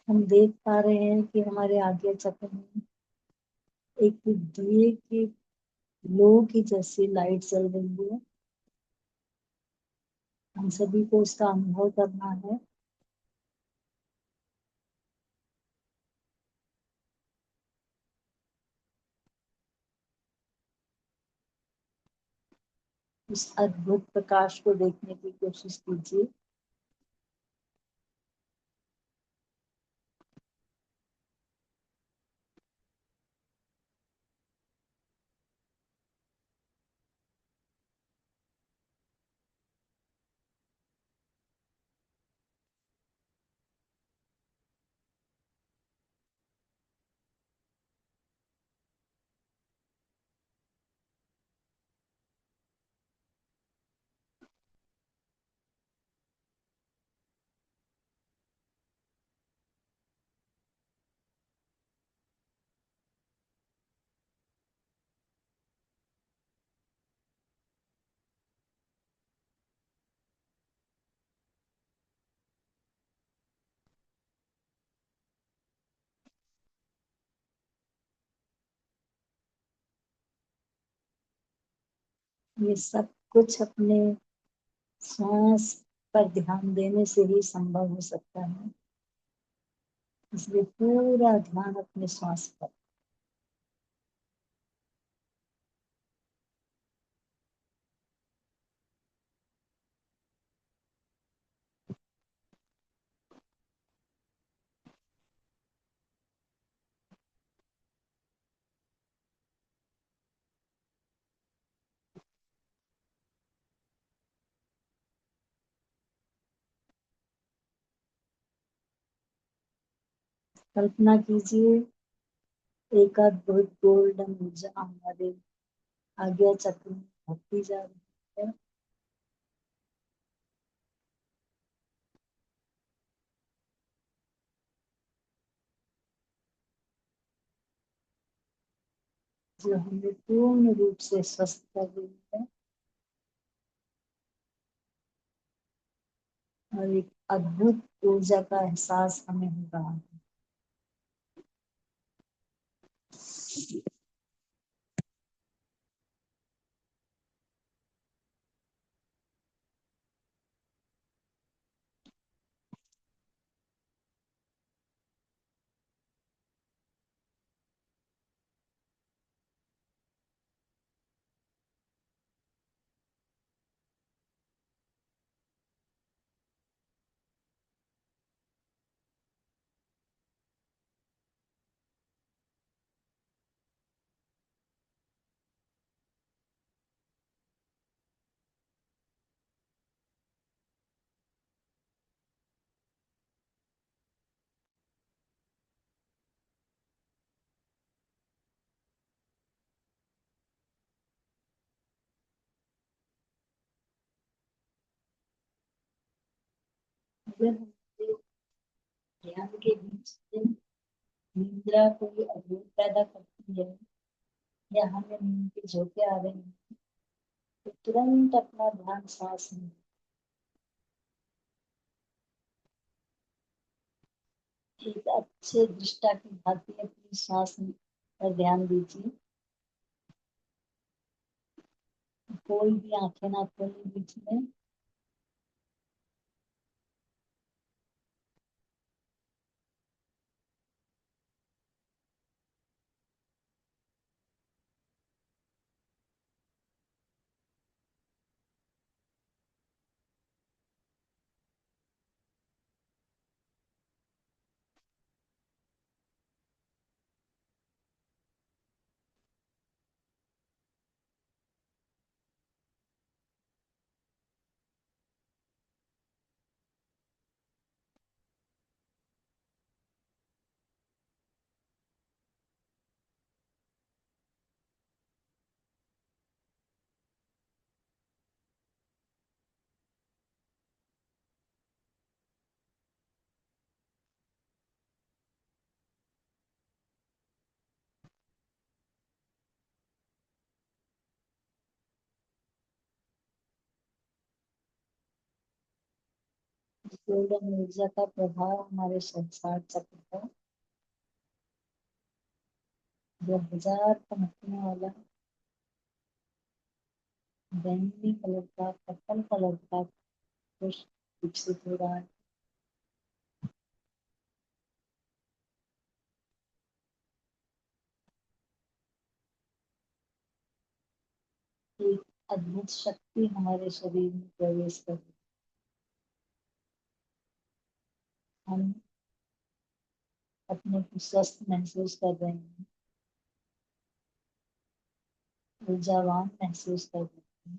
हम देख पा रहे हैं कि हमारे आज्ञा चक्र में एक दिए की लो की जैसी लाइट जल रही है। हम सभी को उसका अनुभव करना है। उस अद्भुत प्रकाश को देखने की कोशिश कीजिए। ये सब कुछ अपने श्वास पर ध्यान देने से ही संभव हो सकता है, इसलिए पूरा ध्यान अपने श्वास पर। कल्पना कीजिए एक अद्भुत गोल्डन ऊर्जा हमारे आज्ञा चक्र में भरती जा रही है, जो हमें पूर्ण रूप से स्वस्थ कर रही है और एक अद्भुत ऊर्जा का एहसास हमें हो रहा है। अगर हमारे ध्यान के बीच में निद्रा कोई अवरोध पैदा करती है या हमें नींद के झोंके आ रहे हैं, तो तुरंत अपना ध्यान सांस में एक अच्छे दृष्टा की भांति अपनी सांस पर ध्यान दीजिए। कोई भी आंखें ना खोलें बीच में। गोल्डन ऊर्जा का प्रभाव हमारे संसार चक्र पर, जो हजार पनपने वाला बैंगनी कलर का पर्पल कलर का पुष्प विकसित हो रहा है। एक अद्भुत शक्ति हमारे शरीर में प्रवेश कर रही है। हम अपने को स्वस्थ महसूस कर रहे हैं, ऊर्जावान महसूस कर रहे हैं।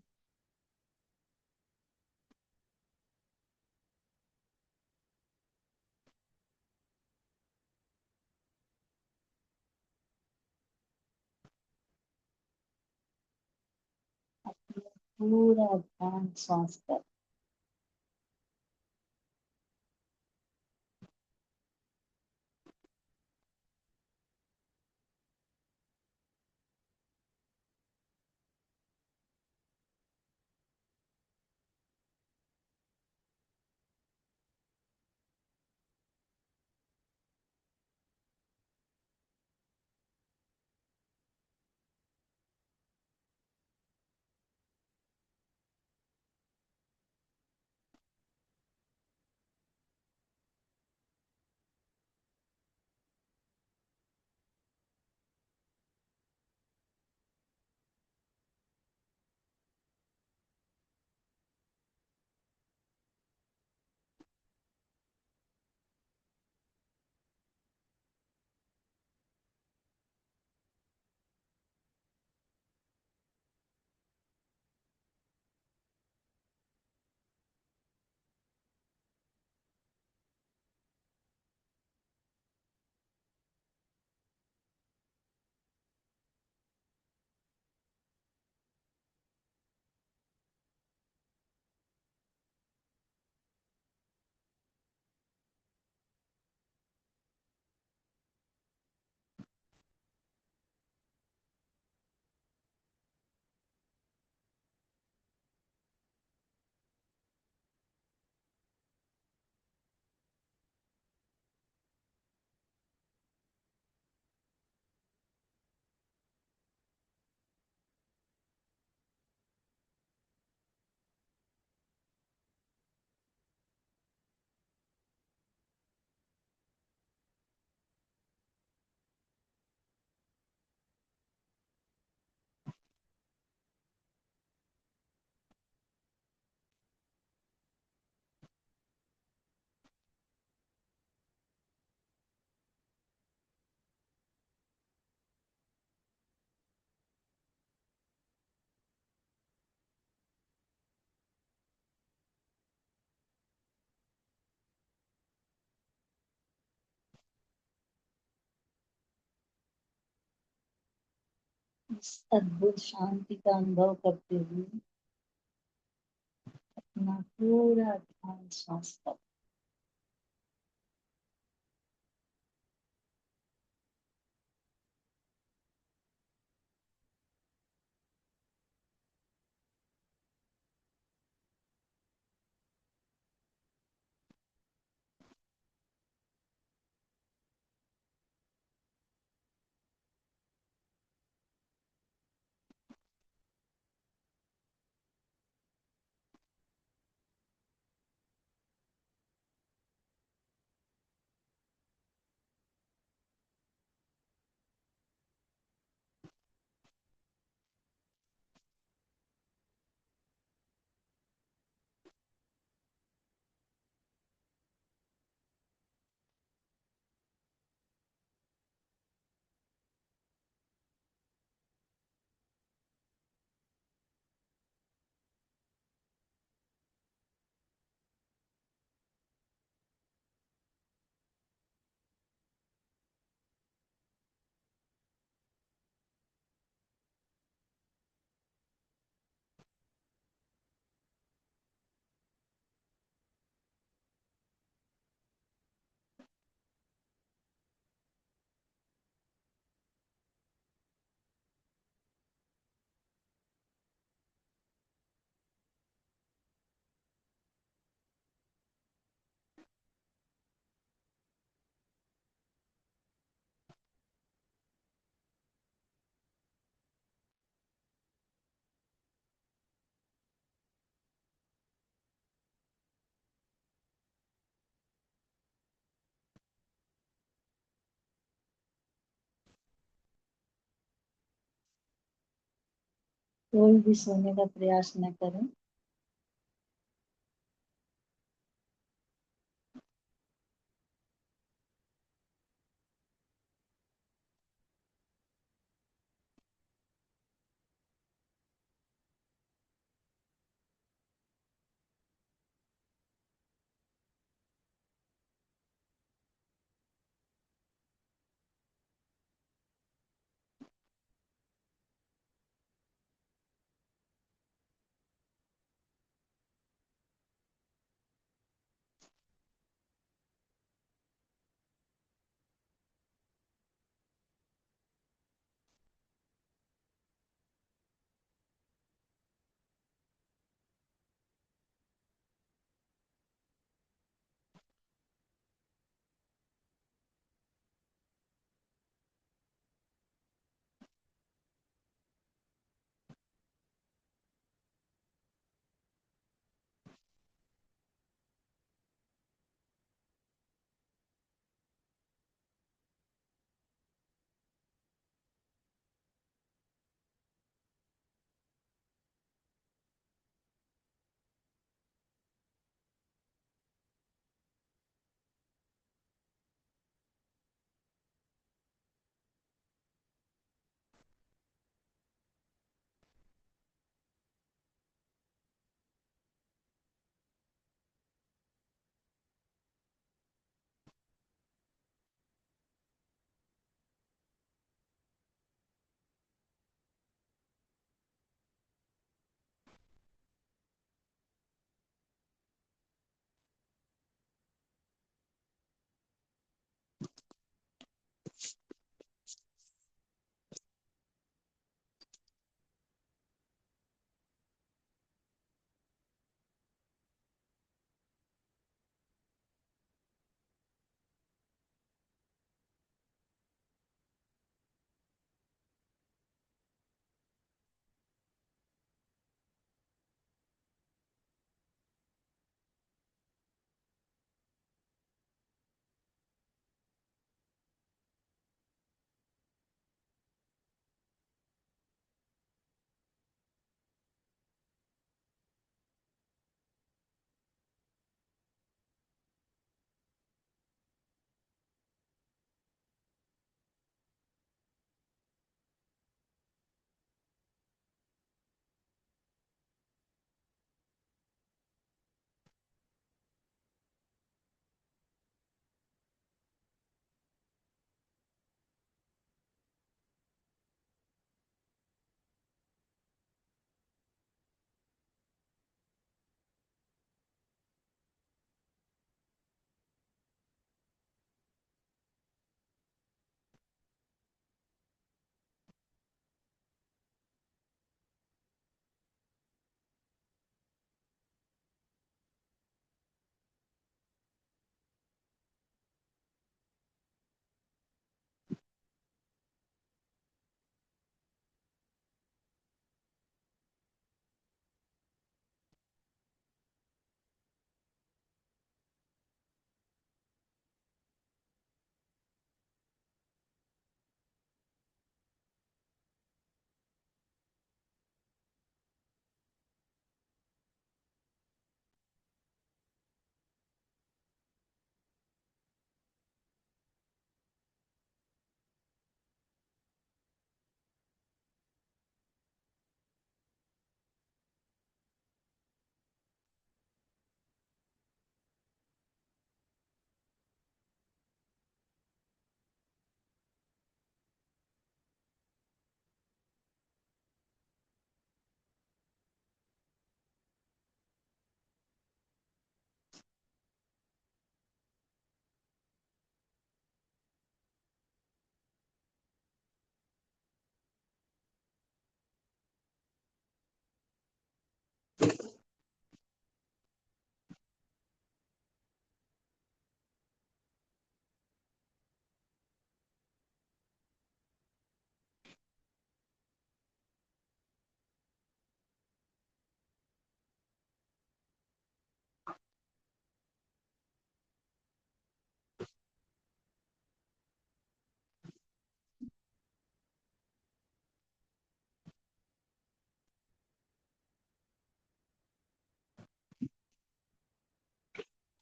अपना पूरा ध्यान सांस पर। इस अद्भुत शांति का अनुभव करते हुए अपना पूरा ध्यान सांस पर। कोई भी सोने का प्रयास न करें।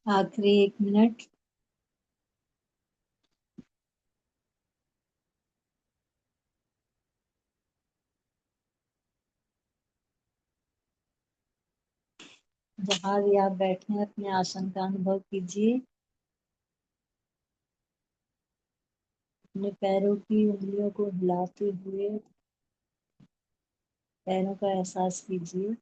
आखिरी 1 मिनट। जहां भी आप बैठे हैं अपने आसन का अनुभव कीजिए। अपने पैरों की उंगलियों को हिलाते हुए पैरों का एहसास कीजिए।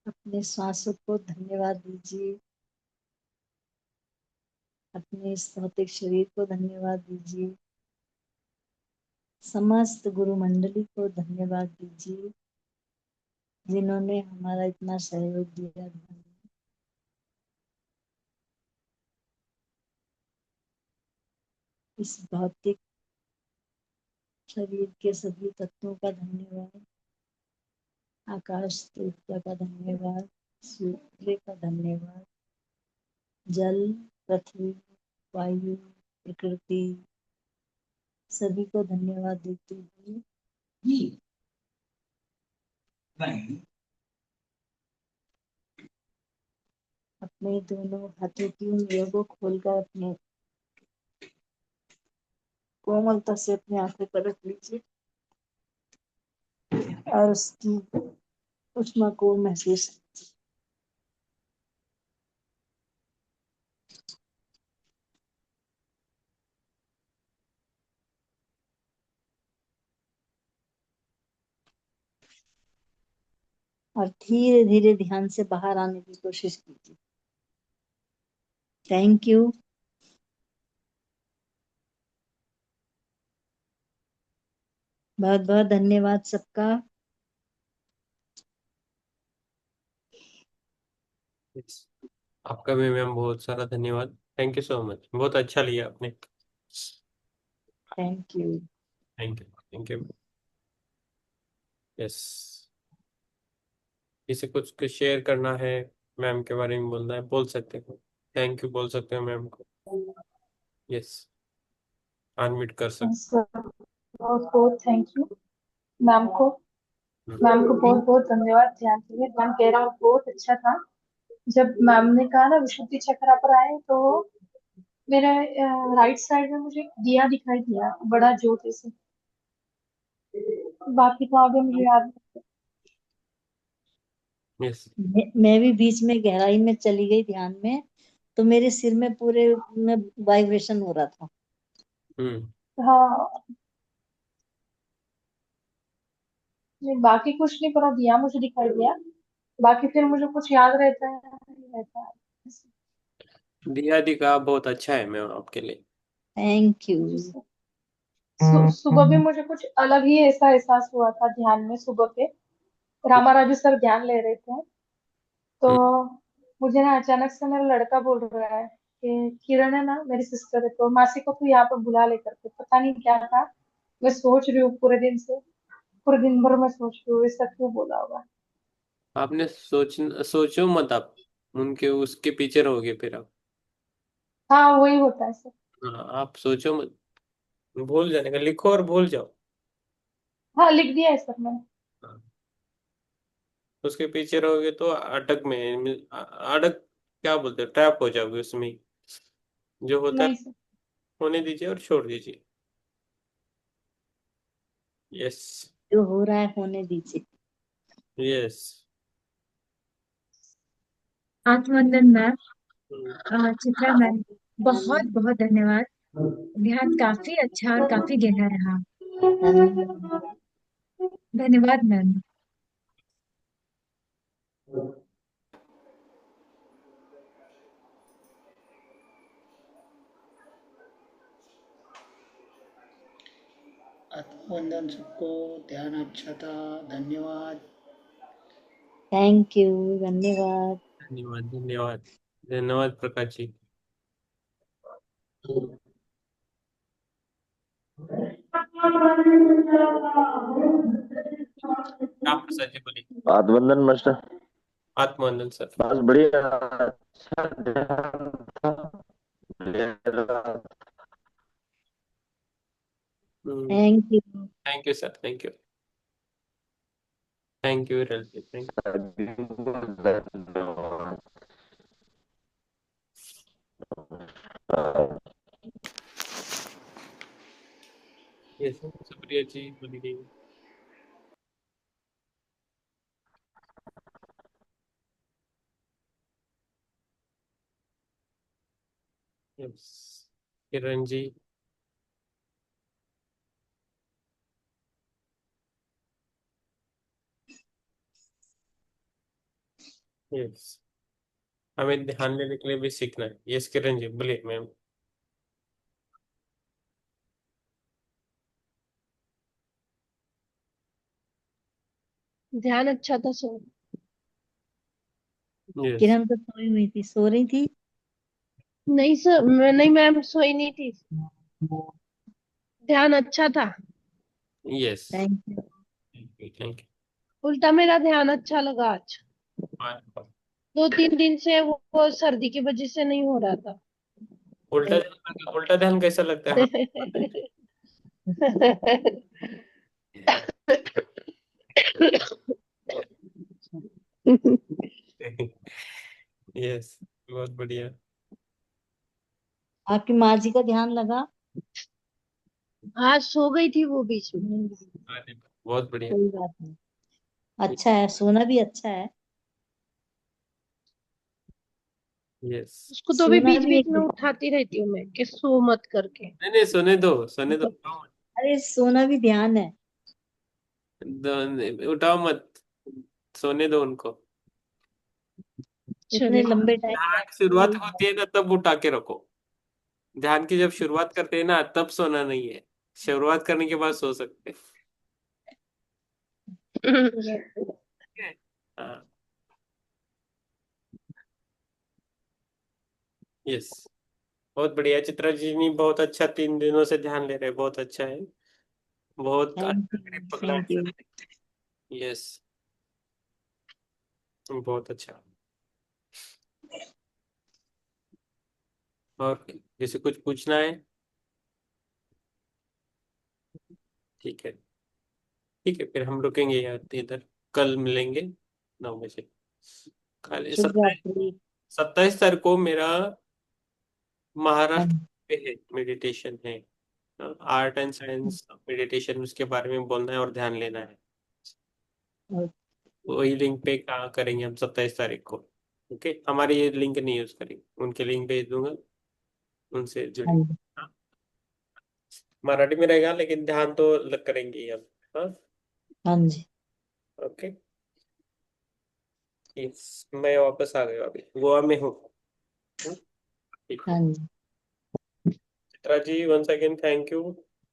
अपने सांसों को धन्यवाद दीजिए। अपने इस भौतिक शरीर को धन्यवाद दीजिए। समस्त गुरु मंडली को धन्यवाद दीजिए जिन्होंने हमारा इतना सहयोग दिया। इस भौतिक शरीर के सभी तत्वों का धन्यवाद। आकाश देवता का धन्यवाद। सूर्य का धन्यवाद। जल, पृथ्वी, वायु, प्रकृति सभी को धन्यवाद देते हुए अपने दोनों हाथों की उंगलियों को खोलकर अपने कोमलता से अपनी आंखों पर रख लीजिए और उसकी ऊष्मा को महसूस कीजिए। और धीरे धीरे ध्यान से बाहर आने की कोशिश कीजिए। Thank you. बहुत बहुत धन्यवाद सबका। Yes. आपका भी मैम बहुत सारा धन्यवाद। थैंक यू सो मच, बहुत अच्छा लिया आपने। Thank you. Thank you, thank you. Yes, किसी कुछ कुछ शेयर करना है, मैम के बारे में बोलना है, बोल सकते हो। थैंक यू बोल सकते हो मैम को। यस, अनम्यूट कर सकते सर बहुत बहुत थैंक यू मैम को। हो। मैम को बहुत बहुत धन्यवाद ध्यान के लिए। मैम कह रहा हूँ बहुत अच्छा था। जब मैम ने कहा ना विशुद्धि चक्रा पर आए तो मेरे राइट साइड में मुझे एक दिया दिखाई दिया बड़ा ज्योति से। बाकी तो आगे मुझे याद नहीं। यस। मैं भी बीच में गहराई में चली गई ध्यान में, तो मेरे सिर में पूरे में वाइब्रेशन हो रहा था। हम्म। हाँ नहीं, बाकी कुछ नहीं पड़ा, दिया मुझे दिखाई दिया। बाकी फिर मुझे कुछ याद रहता है नहीं रहता है। दिया दिखा बहुत अच्छा है मैम आपके लिए। Thank you. सुबह भी मुझे कुछ अलग ही ऐसा एहसास हुआ था ध्यान में। सुबह के रामा राजू सर ज्ञान ले रहे थे तो हम्म। मुझे ना अचानक से मेरा लड़का बोल रहा है कि किरण है ना मेरी सिस्टर है तो मासी को तू यहाँ पर बुला लेकर के। पता नहीं क्या था। मैं सोच रही हूँ पूरे दिन से, पूरे दिन भर मैं सोच रही हूँ ऐसा क्यों बोला होगा। आपने सोचो मत आप, उनके उसके पीछे रहोगे फिर आप। हाँ वही होता है सर। हाँ, आप सोचो मत, भूल जाने का, लिखो और भूल जाओ। हाँ लिख दिया है सर मैंने। हाँ, उसके पीछे रहोगे तो अटक में अटक, क्या बोलते हैं, ट्रैप हो जाओगे उसमें ही। जो होता है नहीं सर। होने दीजिए और छोड़ दीजिए। यस। जो हो रहा है होने दीजिए। यस। आत्मवंदन मैम, चित्रा मैम, बहुत बहुत धन्यवाद। ध्यान काफी अच्छा और काफी गहरा रहा। धन्यवाद मैम। आत्मवंदन सबको। ध्यान अच्छा था। धन्यवाद। Thank you. धन्यवाद। धन्यवाद, धन्यवाद, धन्यवाद प्रकाश जी। आप प्रसाद जी बोलिए। आत्मबंधन मास्टर। आत्मानंद सर। बस बढ़िया, अच्छा ध्यान था, बढ़िया लगा। Thank you. Thank you sir, thank you, thank you Ranjit, thank सभी को धन्यवाद। यू। यस सुप्रिया जी बोलिए। यस किरण जी। यस हमें ध्यान देने के लिए भी सीखना है। यस किरण जी बोलिए मैम। ध्यान अच्छा था सर। यस किरण तो सोई हुई थी, सो रही थी। नहीं सर, मैं नहीं मैम, सोई नहीं थी। ध्यान अच्छा था। Yes thank you. Thank you, thank उल्टा मेरा ध्यान अच्छा लगा आज। यू। 2-3 दिन से वो सर्दी की वजह से नहीं हो रहा था। उल्टा ध्यान कैसा लगता है हमें? यस बहुत बढ़िया। आपकी माँ जी का ध्यान लगा? हाँ, सो गई थी वो बीच में। अरे, बहुत बढ़िया। कोई बात नहीं, अच्छा है, सोना भी अच्छा है। यस उसको तो भी सोना बीच भी बीच में एक, उठाती रहती हूँ मैं कि सो मत करके। नहीं नहीं, सोने दो, सोने दो। अरे सोना भी ध्यान है। उठाओ मत, सोने दो उनको। इतने चलिए। लंबे टाइम ध्यान तक शुरुआत होती है ना तब उठा के रखो। ध्यान की जब शुरुआत करते हैं ना तब सोना नहीं है, शुरुआत करने के बाद सो सकते हैं। हाँ यस बहुत बढ़िया। चित्रा जी ने बहुत अच्छा 3 दिनों से ध्यान ले रहे हैं, बहुत अच्छा है, बहुत थैंक अच्छा यू, ग्रिप पकड़ा थैंक यू। है। यस बहुत अच्छा। और किसी कुछ पूछना है? ठीक है, ठीक है, फिर हम रुकेंगे यार इधर। कल मिलेंगे 9 बजे। कल शुभ सत्ताईस रात्रि। 27 तारीख को मेरा हाँ, महाराष्ट्र पे है, मेडिटेशन है। आर्ट एंड साइंस मेडिटेशन, उसके बारे में बोलना है और ध्यान लेना है। और- वही लिंक पे कहाँ करेंगे हम 27 तारीख को। ओके, हमारे ये लिंक नहीं यूज करेंगे, उनके लिंक भेज दूंगा, उनसे हाँ जुड़ेंगे। जी, हाँ, मराठी में रहेगा लेकिन ध्यान तो करेंगे ही हम। हाँ हाँ जी, ओके। यस मैं वापस आ गया, अभी गोवा में हूँ। ठीक है हाँ जी। Chitra ji once again thank you.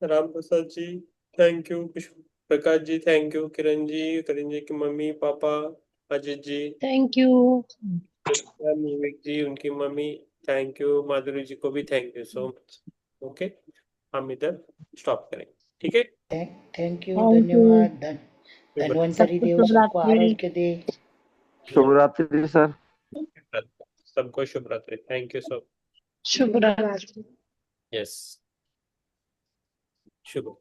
Ram Prasad ji thank you. Vishnu Prakash ji thank you. Kiran ji की mummy papa, Ajit ji, thank you. Vivek ji उनकी mummy, thank you. Madhuri ji को भी thank you so much. Okay हम इधर स्टॉप करेंगे, ठीक है। Thank you, thank you. धन्यवाद। शुभ धन्वंतरी सबको देव शुभ सबको रात्रि। आरोग्य दे। शुभ रात्रि सर। रात्रि। सबको शुभ रात्रि, थैंक यू सो। शुभ रात्रि। यस शुभ।